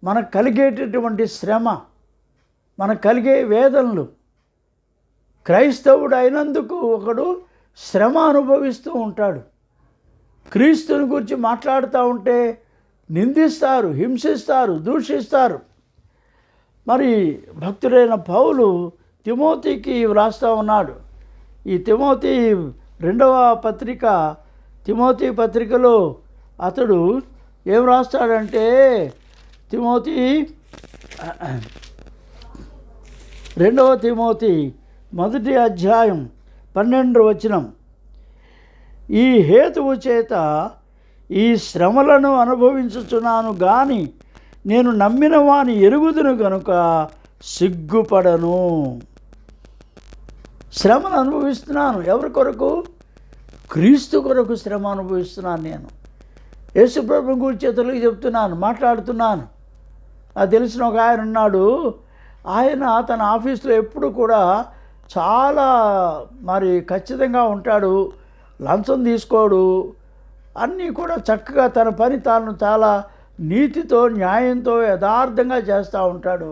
మనకు కలిగేటటువంటి శ్రమ, మనకు కలిగే వేదనలు. క్రైస్తవుడు అయినందుకు ఒకడు శ్రమ అనుభవిస్తూ ఉంటాడు. క్రీస్తుని గురించి మాట్లాడుతూ ఉంటే నిందిస్తారు, హింసిస్తారు, దూషిస్తారు. మరి భక్తుడైన పౌలు తిమోతికి వ్రాస్తూ ఉన్నాడు. ఈ తిమోతి 2వ పత్రిక తిమోతి పత్రికలో అతడు ఏం రాస్తాడంటే, తిమోతి 2 తిమోతి 1 అధ్యాయం 12 వచనం, ఈ హేతువు చేత ఈ శ్రమలను అనుభవించుచున్నాను గాని నేను నమ్మిన వాని ఎరుగుదును గనుక సిగ్గుపడను. శ్రమను అనుభవిస్తున్నాను. ఎవరి కొరకు? క్రీస్తు కొరకు శ్రమ అనుభవిస్తున్నాను. నేను యేసుప్రభు గురించి ఇతరులకు చెప్తున్నాను, మాట్లాడుతున్నాను. నాకు తెలిసిన ఒక ఆయన ఉన్నాడు. ఆయన తన ఆఫీస్లో ఎప్పుడు కూడా చాలా ఖచ్చితంగా ఉంటాడు, లంచం తీసుకోడు, అన్నీ కూడా చక్కగా తన పని తాను చాలా నీతితో న్యాయంతో యథార్థంగా చేస్తూ ఉంటాడు.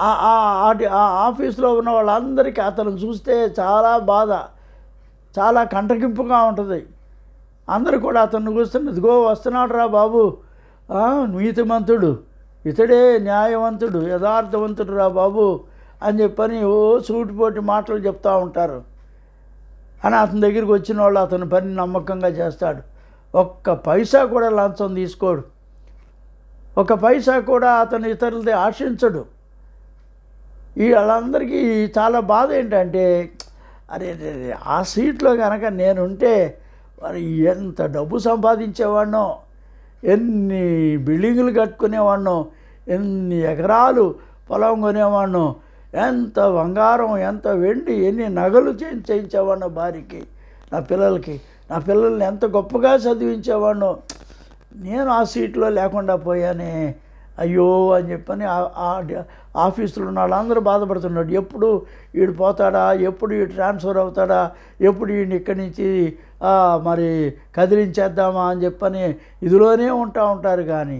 ఆ ఆఫీస్లో ఉన్న వాళ్ళందరికీ అతను చూస్తే చాలా బాధ, చాలా కంటగింపుగా ఉంటుంది. అందరూ కూడా అతను చూస్తున్న, ఇదిగో వస్తున్నాడు రా బాబు, నీతిమంతుడు, ఇతడే న్యాయవంతుడు, యథార్థవంతుడు రా బాబు అని చెప్పని సూటిపోటి మాటలు చెప్తూ ఉంటారు. అని అతని దగ్గరికి వచ్చిన వాళ్ళు అతని పని నమ్మకంగా చేస్తాడు. ఒక్క పైసా కూడా లంచం తీసుకోడు, ఒక పైసా కూడా అతను ఇతరులది ఆశించడు. వాళ్ళందరికీ చాలా బాధ ఏంటంటే, అరే ఆ సీట్లో కనుక నేనుంటే మరి ఎంత డబ్బు సంపాదించేవాడినో, ఎన్ని బిల్డింగులు కట్టుకునేవాడినో, ఎన్ని ఎకరాలు పొలం కొనేవాడినో, ఎంత బంగారం, ఎంత వెండి, ఎన్ని నగలు చేయించేవాడినో భార్యకి, నా పిల్లల్ని ఎంత గొప్పగా చదివించేవాడినో. నేను ఆ సీట్లో లేకుండా పోయానే, అయ్యో అని చెప్పని ఆఫీసులో ఉన్న వాళ్ళందరూ బాధపడుతున్నాడు. ఎప్పుడు వీడు పోతాడా, ఎప్పుడు వీడు ట్రాన్స్ఫర్ అవుతాడా, ఎప్పుడు వీడిని ఇక్కడి నుంచి కదిలించేద్దామా అని చెప్పని ఇదిలోనే ఉంటారు. కానీ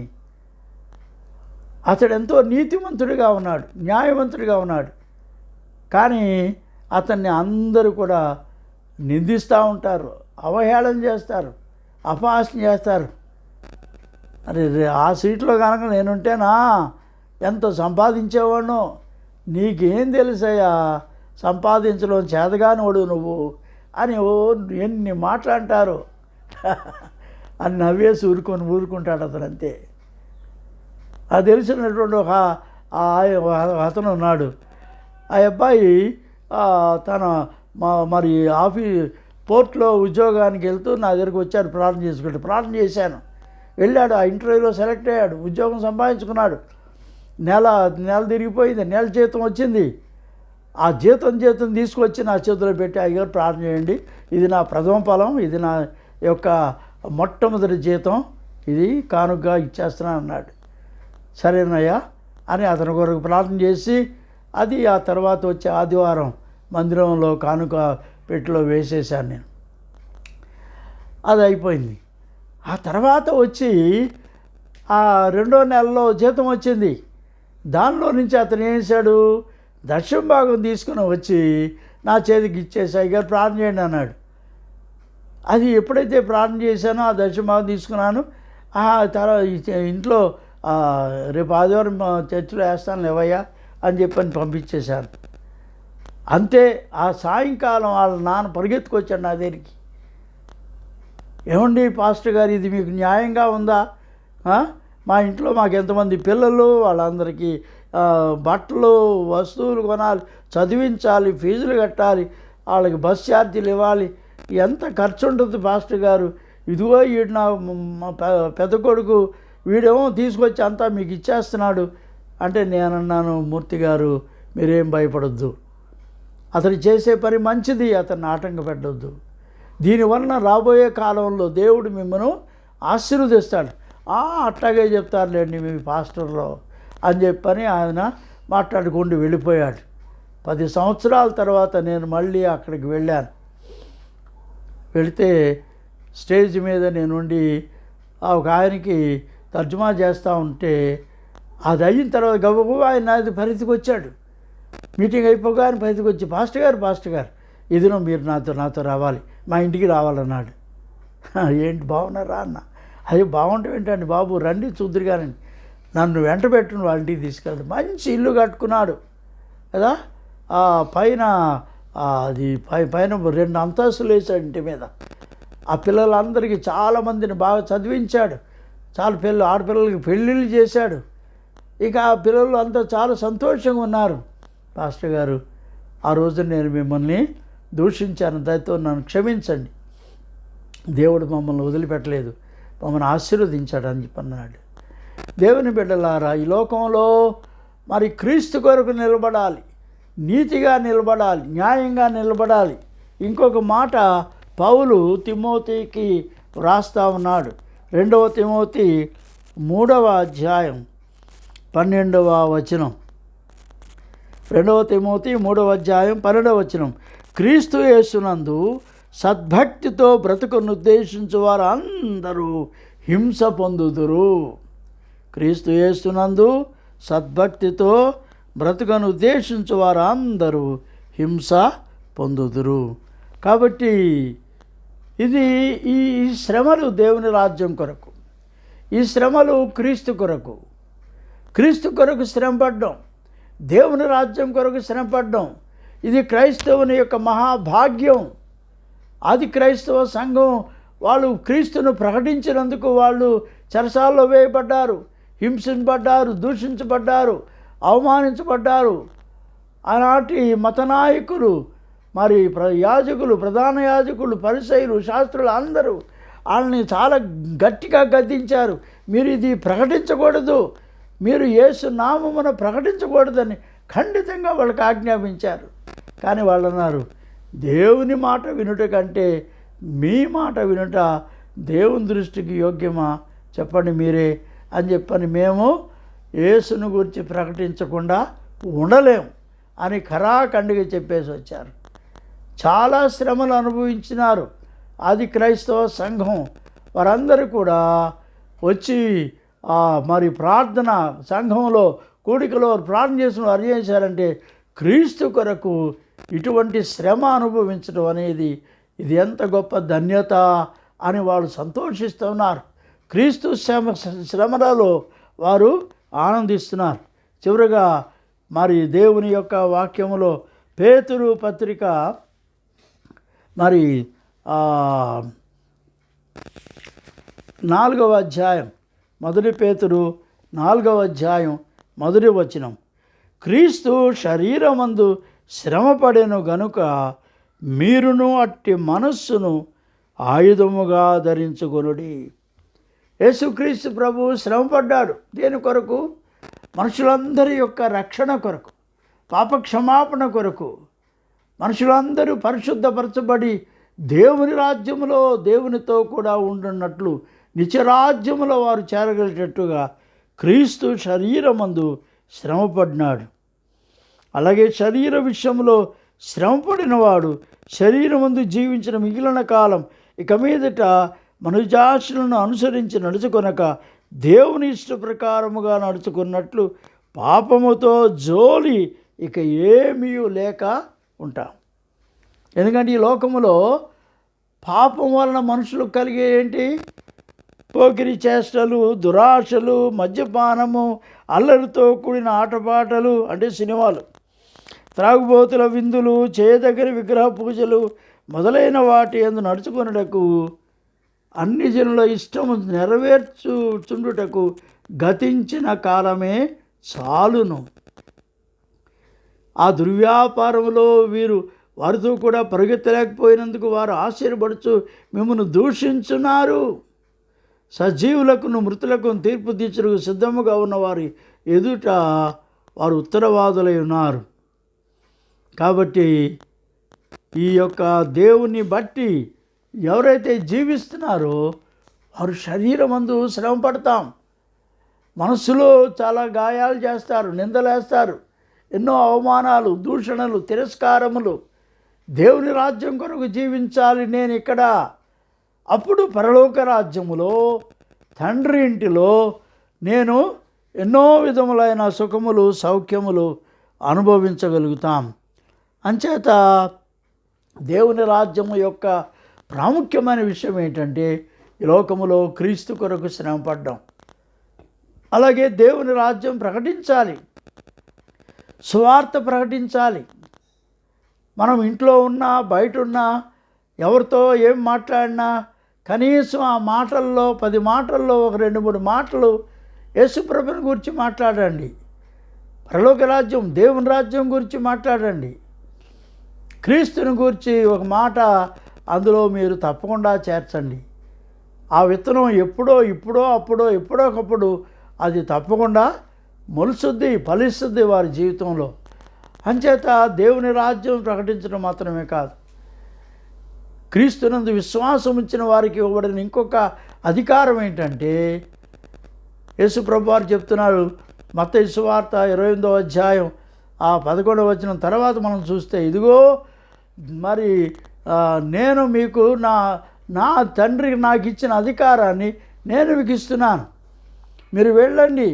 అతడు ఎంతో నీతిమంతుడిగా ఉన్నాడు, న్యాయవంతుడిగా ఉన్నాడు. కానీ అతన్ని అందరూ కూడా నిందిస్తూ ఉంటారు, అవహేళన చేస్తారు, అపహాస్యం చేస్తారు. అరే ఆ సీట్లో కనుక నేనుంటేనా ఎంత సంపాదించేవాడినో, నీకేం తెలుసయ్యా, సంపాదించడం చేతగానివాడు నువ్వు అని ఎన్ని మాటలు అంటారు అని నవ్వేసి ఊరుకుంటాడు అతను. అంతే. అది తెలిసినటువంటి ఒక అతను ఉన్నాడు. ఆ అబ్బాయి తన పోర్ట్లో ఉద్యోగానికి వెళ్తూ నా దగ్గరికి వచ్చాడు, ప్రార్థన చేశాను. వెళ్ళాడు, ఆ ఇంటర్వ్యూలో సెలెక్ట్ అయ్యాడు, ఉద్యోగం సంపాదించుకున్నాడు. నెల తిరిగిపోయింది, నెల జీతం వచ్చింది. ఆ జీతం తీసుకొచ్చి నా చేతిలో పెట్టి, అయ్యారు ప్రార్థన చేయండి, ఇది నా ప్రథమ ఫలం, ఇది నా యొక్క మొట్టమొదటి జీతం, ఇది కానుకగా ఇచ్చేస్తున్నాను అన్నాడు. సరేనయ్యా అని అతని కొరకు ప్రార్థన చేసి, అది ఆ తర్వాత వచ్చే ఆదివారం మందిరంలో కానుక పెట్టిలో వేసేసాను నేను. అది అయిపోయింది. ఆ తర్వాత వచ్చి ఆ 2వ నెలలో జీతం వచ్చింది. దానిలో నుంచి అతను ఏం చేశాడు, దశమ భాగం తీసుకుని వచ్చి నా చేతికి ఇచ్చేసి, అయ్యారు ప్రార్థన చేయండి అన్నాడు. అది ఎప్పుడైతే ప్రార్థన చేశానో ఆ దశమ భాగం తీసుకున్నాను. తర్వాత ఇంట్లో రేపు ఆదివారం చర్చిలో వేస్తాను లేవయ్యా అని చెప్పని పంపించేశాను. అంతే. ఆ సాయంకాలం వాళ్ళ నాన్న పరిగెత్తుకొచ్చాడు నా దగ్గరికి. ఏమండి పాస్టర్ గారు, ఇది మీకు న్యాయంగా ఉందా? మా ఇంట్లో మాకు ఎంతమంది పిల్లలు, వాళ్ళందరికీ బట్టలు వస్తువులు కొనాలి, చదివించాలి, ఫీజులు కట్టాలి, వాళ్ళకి బస్ ఛార్జీలు ఇవ్వాలి, ఎంత ఖర్చు ఉంటుంది పాస్టర్ గారు. ఇదిగో వీడు నా పెద్ద కొడుకు, వీడేమో తీసుకొచ్చి అంతా మీకు ఇచ్చేస్తున్నాడు అంటే నేనన్నాను, మూర్తి గారు మీరేం భయపడొద్దు, అతను చేసే పని మంచిది, అతన్ని ఆటంక పెట్టొద్దు. దీనివలన రాబోయే కాలంలో దేవుడు మిమ్మల్ని ఆశీర్వదిస్తాడు. అట్లాగే చెప్తారులేండి మీ పాస్టర్లో అని చెప్పని ఆయన మాట్లాడుకుంటూ వెళ్ళిపోయాడు. 10 సంవత్సరాల తర్వాత నేను మళ్ళీ అక్కడికి వెళ్ళాను. వెళితే స్టేజ్ మీద నేనుండి ఒక ఆయనకి తర్జుమా చేస్తూ ఉంటే, అది అయిన తర్వాత గబగబా ఆయన నాది పరిధికి వచ్చాడు. మీటింగ్ అయిపోగానే పరిధికి వచ్చి, పాస్టర్ గారు ఇదినో మీరు నాతో రావాలి, మా ఇంటికి రావాలన్నాడు. ఏంటి బాగున్నారా అన్న. అది బాగుంటాం ఏంటండి బాబు, రండి చూద్దరు కానండి. నన్ను వెంట పెట్టుకుని వాళ్ళ ఇంటికి తీసుకెళ్ళాడు. మంచి ఇల్లు కట్టుకున్నాడు కదా, పైన అది పైన 2 అంతస్తులు వేసాడు ఇంటి మీద. ఆ పిల్లలందరికీ చాలామందిని బాగా చదివించాడు. చాలా ఆడపిల్లలకి పెళ్ళిళ్ళు చేశాడు. ఇక ఆ పిల్లలు అంతా చాలా సంతోషంగా ఉన్నారు. పాస్టర్ గారు, ఆ రోజు నేను మిమ్మల్ని దూషించాను, దయతో నన్ను క్షమించండి, దేవుడు మమ్మల్ని వదిలిపెట్టలేదు, మమ్మల్ని ఆశీర్వదించాడు అని చెప్పన్నాడు. దేవుని బిడ్డలారా, ఈ లోకంలో మరి క్రీస్తు కొరకు నిలబడాలి, నీతిగా నిలబడాలి, న్యాయంగా నిలబడాలి. ఇంకొక మాట పౌలు తిమోతికి వ్రాస్తా ఉన్నాడు. 2వ తిమోతి 3వ అధ్యాయం 12వ వచనం. 2వ తిమోతి 3వ అధ్యాయం 12వ వచనం. క్రీస్తు యేసునందు సద్భక్తితో బ్రతుకును ఉద్దేశించు వారు అందరూ హింస పొందుదురు. క్రీస్తు యేసునందు సద్భక్తితో బ్రతుకును ఉద్దేశించు వారు అందరూ హింస పొందుదురు. కాబట్టి ఇది ఈ శ్రమలు దేవుని రాజ్యం కొరకు, ఈ శ్రమలు క్రీస్తు కొరకు. క్రీస్తు కొరకు శ్రమపడ్డం, దేవుని రాజ్యం కొరకు శ్రమపడ్డం, ఇది క్రైస్తవుని యొక్క మహాభాగ్యం. ఆది క్రైస్తవ సంఘం వాళ్ళు క్రీస్తును ప్రకటించినందుకు వాళ్ళు చెరసాల్లో వేయబడ్డారు, హింసించబడ్డారు, దూషించబడ్డారు, అవమానించబడ్డారు. ఆనాటి మత నాయకులు, మరి యాజకులు, ప్రధాన యాజకులు, పరిసయ్యులు, శాస్త్రులు అందరూ వాళ్ళని చాలా గట్టిగా గద్దించారు. మీరు ఇది ప్రకటించకూడదు, మీరు యేసు నామమున ప్రకటించకూడదని ఖండితంగా వాళ్ళకి ఆజ్ఞాపించారు. కానీ వాళ్ళు అన్నారు, దేవుని మాట వినుట కంటే మీ మాట వినుట దేవుని దృష్టికి యోగ్యమా చెప్పండి మీరే అని చెప్పని, మేము యేసును గురించి ప్రకటించకుండా ఉండలేం అని ఖరాఖండిగా చెప్పేసి వచ్చారు. చాలా శ్రమలు అనుభవించినారు ఆది క్రైస్తవ సంఘం. వారందరూ కూడా వచ్చి మరి ప్రార్థన సంఘంలో కూడికలో ప్రార్థన చేసిన వారు ఏం చేశారంటే, క్రీస్తు కొరకు ఇటువంటి శ్రమ అనుభవించడం అనేది ఇది ఎంత గొప్ప ధన్యత అని వాళ్ళు సంతోషిస్తున్నారు. క్రీస్తు శ్రమలలో వారు ఆనందిస్తున్నారు. చివరగా మరి దేవుని యొక్క వాక్యములో పేతురు పత్రిక మరి 4వ అధ్యాయం, 1 పేతురు 4వ అధ్యాయం 1వ వచనం. క్రీస్తు శరీరమందు శ్రమపడెను గనుక మీరును అట్టి మనస్సును ఆయుధముగా ధరించుకొనుడి. యేసుక్రీస్తు ప్రభు శ్రమపడ్డాడు. దేని కొరకు? మనుషులందరి యొక్క రక్షణ కొరకు, పాపక్షమాపణ కొరకు. మనుషులందరూ పరిశుద్ధపరచబడి దేవుని రాజ్యములో దేవునితో కూడా ఉంటున్నట్లు నిత్యరాజ్యములో వారు చేరగలిగేటట్టుగా క్రీస్తు శరీరమందు శ్రమపడినాడు. అలాగే శరీర విషయంలో శ్రమపడినవాడు శరీరమందు జీవించిన మిగిలిన కాలం ఇక మీదట మనుజాశలను అనుసరించి నడుచుకొనక దేవుని ఇష్ట ప్రకారముగా నడుచుకున్నట్లు పాపముతో జోలి ఇక ఏమీ లేక ఉంటాం. ఎందుకంటే ఈ లోకములో పాపం వలన మనుషులకు కలిగే ఏంటి? పోకిరి చేష్టలు, దురాశలు, మద్యపానము, అల్లరితో కూడిన ఆటపాటలు అంటే సినిమాలు, త్రాగుబోతుల విందులు, చేయదగ్గర విగ్రహ పూజలు మొదలైన వాటి యందు నడుచుకొనుటకు అన్ని జనుల ఇష్టము నెరవేర్చుచుండుటకు గతించిన కాలమే చాలును. ఆ దుర్వ్యాపారంలో వారితో కూడా పరిగెత్తలేకపోయినందుకు వారు ఆశ్చర్యపడుచు మిమ్మల్ని దూషించున్నారు. సజీవులకును మృతులకు తీర్పు తీర్చుటకు సిద్ధముగా ఉన్న వారి ఎదుట వారు ఉత్తరవాదులై ఉన్నారు. కాబట్టి ఈ యొక్క దేవుని బట్టి ఎవరైతే జీవిస్తున్నారో వారు శరీరమందు శ్రమ పడతాం, మనస్సులో చాలా గాయాలు చేస్తారు, నిందలేస్తారు, ఎన్నో అవమానాలు, దూషణలు, తిరస్కారములు. దేవుని రాజ్యం కొరకు జీవించాలి నేను ఇక్కడ, అప్పుడు పరలోక రాజ్యములో తండ్రి ఇంటిలో నేను ఎన్నో విధములైన సుఖములు, సౌఖ్యములు అనుభవించగలుగుతాం. అంచేత దేవుని రాజ్యము యొక్క ప్రాముఖ్యమైన విషయం ఏంటంటే ఈ లోకములో క్రీస్తు కొరకు శ్రమపడ్డం. అలాగే దేవుని రాజ్యం ప్రకటించాలి, సువార్త ప్రకటించాలి. మనం ఇంట్లో ఉన్నా, బయట ఉన్నా, ఎవరితో ఏం మాట్లాడినా కనీసం ఆ మాటల్లో 10 మాటల్లో ఒక 2-3 మాటలు యేసుప్రభుని గురించి మాట్లాడండి. పరలోక రాజ్యం, దేవుని రాజ్యం గురించి మాట్లాడండి. క్రీస్తుని గురించి ఒక మాట అందులో మీరు తప్పకుండా చేర్చండి. ఆ విత్తనం ఎప్పుడో ఒకప్పుడు అది తప్పకుండా మొలుస్తుంది, ఫలిస్తుంది వారి జీవితంలో. అంచేత దేవుని రాజ్యం ప్రకటించడం మాత్రమే కాదు, క్రీస్తునందు విశ్వాసం ఉంచిన వారికి ఇవ్వబడిన ఇంకొక అధికారం ఏంటంటే, యేసుప్రభు వారు చెప్తున్నారు మత్తయి సువార్త 28వ అధ్యాయం 11వ వచనం తర్వాత మనం చూస్తే, ఇదిగో మరి నేను మీకు నా తండ్రి నాకు ఇచ్చిన అధికారాన్ని నేను మీకు ఇస్తున్నాను. మీరు వెళ్ళండి,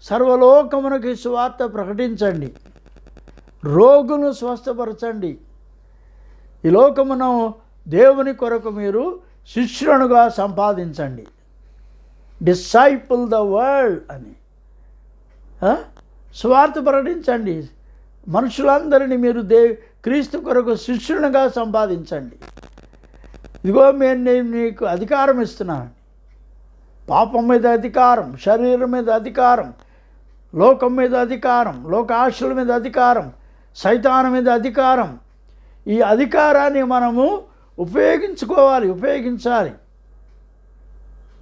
సర్వలోకమునకు సువార్త ప్రకటించండి, రోగులను స్వస్థపరచండి, ఈ లోకమును దేవుని కొరకు మీరు శిష్యులనుగా సంపాదించండి. డిసైపుల్ ద వరల్డ్ అని సువార్త ప్రకటించండి. మనుషులందరినీ మీరు క్రీస్తు కొరకు శిష్యులుగా సంపాదించండి. ఇదిగో నేను నీకు అధికారం ఇస్తున్నాను. పాపం మీద అధికారం, శరీరం మీద అధికారం, లోకం మీద అధికారం, లోక ఆశల మీద అధికారం, సైతాను మీద అధికారం. ఈ అధికారాన్ని మనము ఉపయోగించాలి.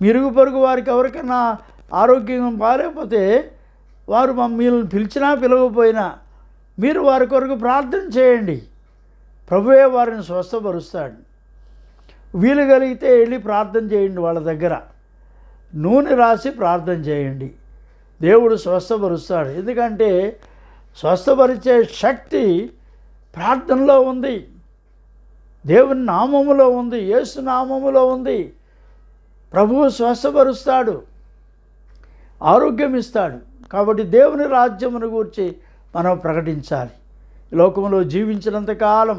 ఇరుగు పొరుగు వారికి ఎవరికైనా ఆరోగ్యం బాగాలేకపోతే వారు మిమ్మల్ని పిలిచినా పిలవకపోయినా మీరు వారి కొరకు ప్రార్థన చేయండి. ప్రభువే వారిని స్వస్థపరుస్తాడు. వీలు కలిగితే వెళ్ళి ప్రార్థన చేయండి, వాళ్ళ దగ్గర నూనె రాసి ప్రార్థన చేయండి, దేవుడు స్వస్థపరుస్తాడు. ఎందుకంటే స్వస్థపరిచే శక్తి ప్రార్థనలో ఉంది, దేవుని నామములో ఉంది, యేసు నామములో ఉంది. ప్రభువు స్వస్థపరుస్తాడు, ఆరోగ్యం ఇస్తాడు. కాబట్టి దేవుని రాజ్యమును గురించి మనం ప్రకటించాలి. ఈ లోకంలో జీవించినంతకాలం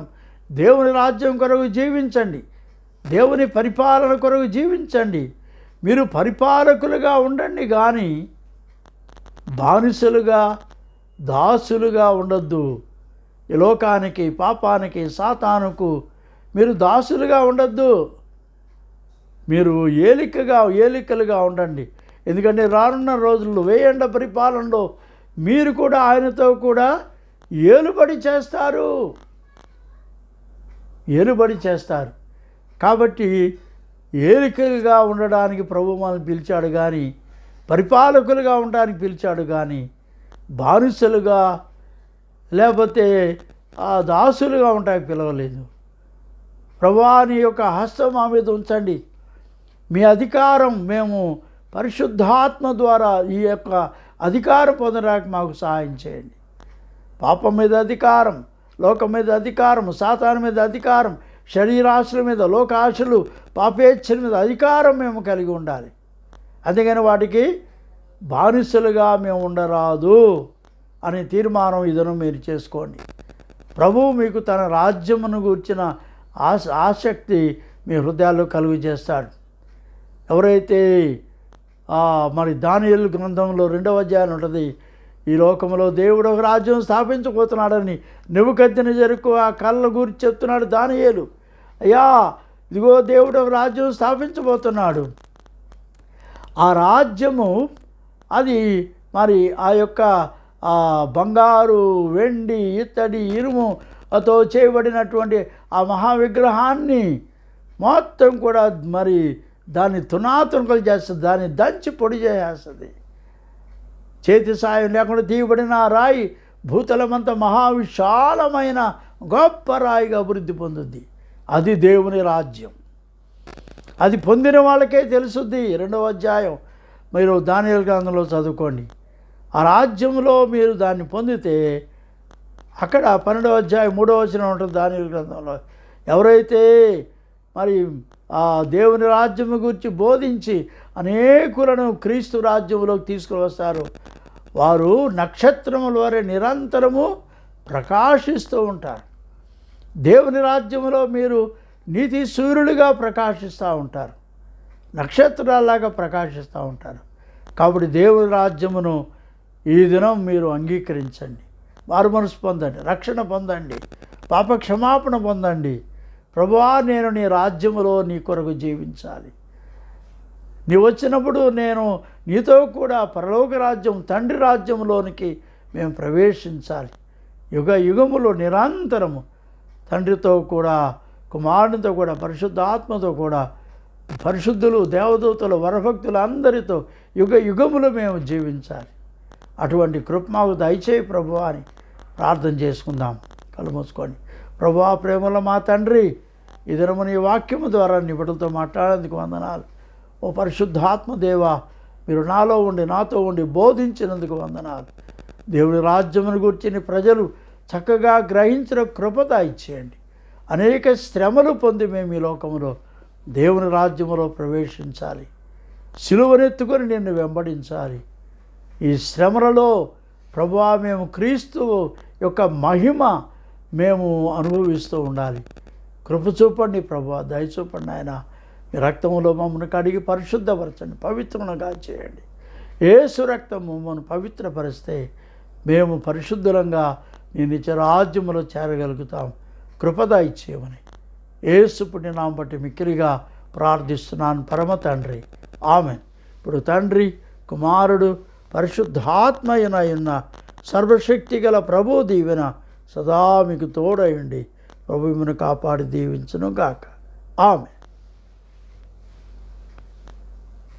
దేవుని రాజ్యం కొరకు జీవించండి, దేవుని పరిపాలన కొరకు జీవించండి. మీరు పరిపాలకులుగా ఉండండి కానీ బానిసలుగా, దాసులుగా ఉండొద్దు. ఈ లోకానికి, పాపానికి, సాతానుకు మీరు దాసులుగా ఉండొద్దు. మీరు ఏలికలుగా ఉండండి. ఎందుకంటే రానున్న రోజుల్లో వేయండ పరిపాలనలో మీరు కూడా ఆయనతో కూడా ఏలుబడి చేస్తారు. కాబట్టి ఏలికలుగా ఉండడానికి ప్రభు మనల్ని పిలిచాడు కానీ, పరిపాలకులుగా ఉండడానికి పిలిచాడు కానీ, బానిసలుగా లేకపోతే దాసులుగా ఉండడానికి పిలవలేదు. ప్రభువా నీ యొక్క హస్తం మా మీద ఉంచండి, మీ అధికారం మేము పరిశుద్ధాత్మ ద్వారా ఈ యొక్క అధికారం పొందడానికి మాకు సహాయం చేయండి. పాపం మీద అధికారం, లోకం మీద అధికారం, సాతాను మీద అధికారం, శరీరాశల మీద, లోకాశలు, పాపేచ్ఛల మీద అధికారం మేము కలిగి ఉండాలి. అందుకని వాటికి బానిసలుగా మేము ఉండరాదు అనే తీర్మానం ఇదను మీరు చేసుకోండి. ప్రభువు మీకు తన రాజ్యమును గూర్చిన ఆసక్తి మీ హృదయాల్లో కలుగు చేస్తాడు. ఎవరైతే మరి దానియేలు గ్రంథంలో 2వ అధ్యాయం ఉంటుంది, ఈ లోకంలో దేవుడు ఒక రాజ్యం స్థాపించబోతున్నాడని నెబుకద్నెజరుకు ఆ కళ్ళ గురించి చెప్తున్నాడు దానియేలు. అయ్యా ఇదిగో దేవుడు ఒక రాజ్యం స్థాపించబోతున్నాడు. ఆ రాజ్యము అది మరి ఆ యొక్క బంగారు, వెండి, ఇత్తడి, ఇనుముతో చేయబడినటువంటి ఆ మహావిగ్రహాన్ని మొత్తం కూడా మరి దాన్ని తునాతునకలు చేస్తుంది, దాన్ని దంచి పొడి చేసేస్తుంది. చేతి సాయం లేకుండా తీయబడిన రాయి భూతలమంతా మహావిశాలమైన గొప్ప రాయిగా అభివృద్ధి పొందుద్ది. అది దేవుని రాజ్యం. అది పొందిన వాళ్ళకే తెలుసుద్ది. 2వ అధ్యాయం మీరు దానియేలు గ్రంథంలో చదువుకోండి. ఆ రాజ్యంలో మీరు దాన్ని పొందితే అక్కడ 12వ అధ్యాయం 3వ వచనం ఉంటుంది దానియేలు గ్రంథంలో. ఎవరైతే మరి ఆ దేవుని రాజ్యము గురించి బోధించి అనేకులను క్రీస్తు రాజ్యంలోకి తీసుకుని వస్తారు, వారు నక్షత్రముల వలె నిరంతరము ప్రకాశిస్తూ ఉంటారు. దేవుని రాజ్యంలో మీరు నీతి సూర్యులుగా ప్రకాశిస్తూ ఉంటారు, నక్షత్రాలాగా ప్రకాశిస్తూ ఉంటారు. కాబట్టి దేవుని రాజ్యమును ఈ దినం మీరు అంగీకరించండి, మారు మనసు పొందండి, రక్షణ పొందండి, పాప క్షమాపణ పొందండి, ప్రభువా, నేను నీ రాజ్యములో నీ కొరకు జీవించాలి. నీ వచ్చినప్పుడు నేను నీతో కూడా పరలోక రాజ్యం, తండ్రి రాజ్యంలోనికి మేము ప్రవేశించాలి. యుగ యుగములో నిరంతరము తండ్రితో కూడా, కుమారునితో కూడా, పరిశుద్ధాత్మతో కూడా, పరిశుద్ధులు, దేవదూతలు, వరభక్తులు అందరితో యుగ యుగములు మేము జీవించాలి. అటువంటి కృప మాకు దయచేయి ప్రభువా అని ప్రార్థన చేసుకుందాం. కళ్ళు మూసుకొని. ప్రభువా, ప్రేమలో మా తండ్రి, ఈ దినము నీ వాక్యము ద్వారా నీ బిడ్డలతో మాట్లాడేందుకు వందనాలు. ఓ పరిశుద్ధాత్మ దేవా, మీరు నాలో ఉండి నాతో ఉండి బోధించినందుకు వందనాలు. దేవుని రాజ్యమును గురించి ప్రజలు చక్కగా గ్రహించిన కృపత ఇచ్చేయండి. అనేక శ్రమలు పొంది మేము ఈ లోకములో దేవుని రాజ్యములో ప్రవేశించాలి. సిలువనెత్తుకొని నిన్ను వెంబడించాలి. ఈ శ్రమలలో ప్రభువా, మేము క్రీస్తు యొక్క మహిమ మేము అనుభవిస్తూ ఉండాలి. కృప చూపండి ప్రభువా, దయ చూపండి ఆయన. మీ రక్తములో మమ్మల్ని కడిగి పరిశుద్ధపరచండి, పవిత్రంగా చేయండి. యేసు రక్తం మమ్మల్ని పవిత్రపరిస్తే మేము పరిశుద్ధంగా నీ నిత్య రాజ్యములో చేరగలుగుతాం. కృపద ఇచ్చేయమని యేసు పుణ్యనామం బట్టి మిక్కిలిగా ప్రార్థిస్తున్నాను పరమ తండ్రి, ఆమెన్. ఇప్పుడు తండ్రి, కుమారుడు, పరిశుద్ధాత్మయునయున్న సర్వశక్తి గల ప్రభు దీవెన సదా మీకు తోడయుండి ప్రభు మిమ్మల్ని కాపాడి దీవించును గాక. ఆమెన్.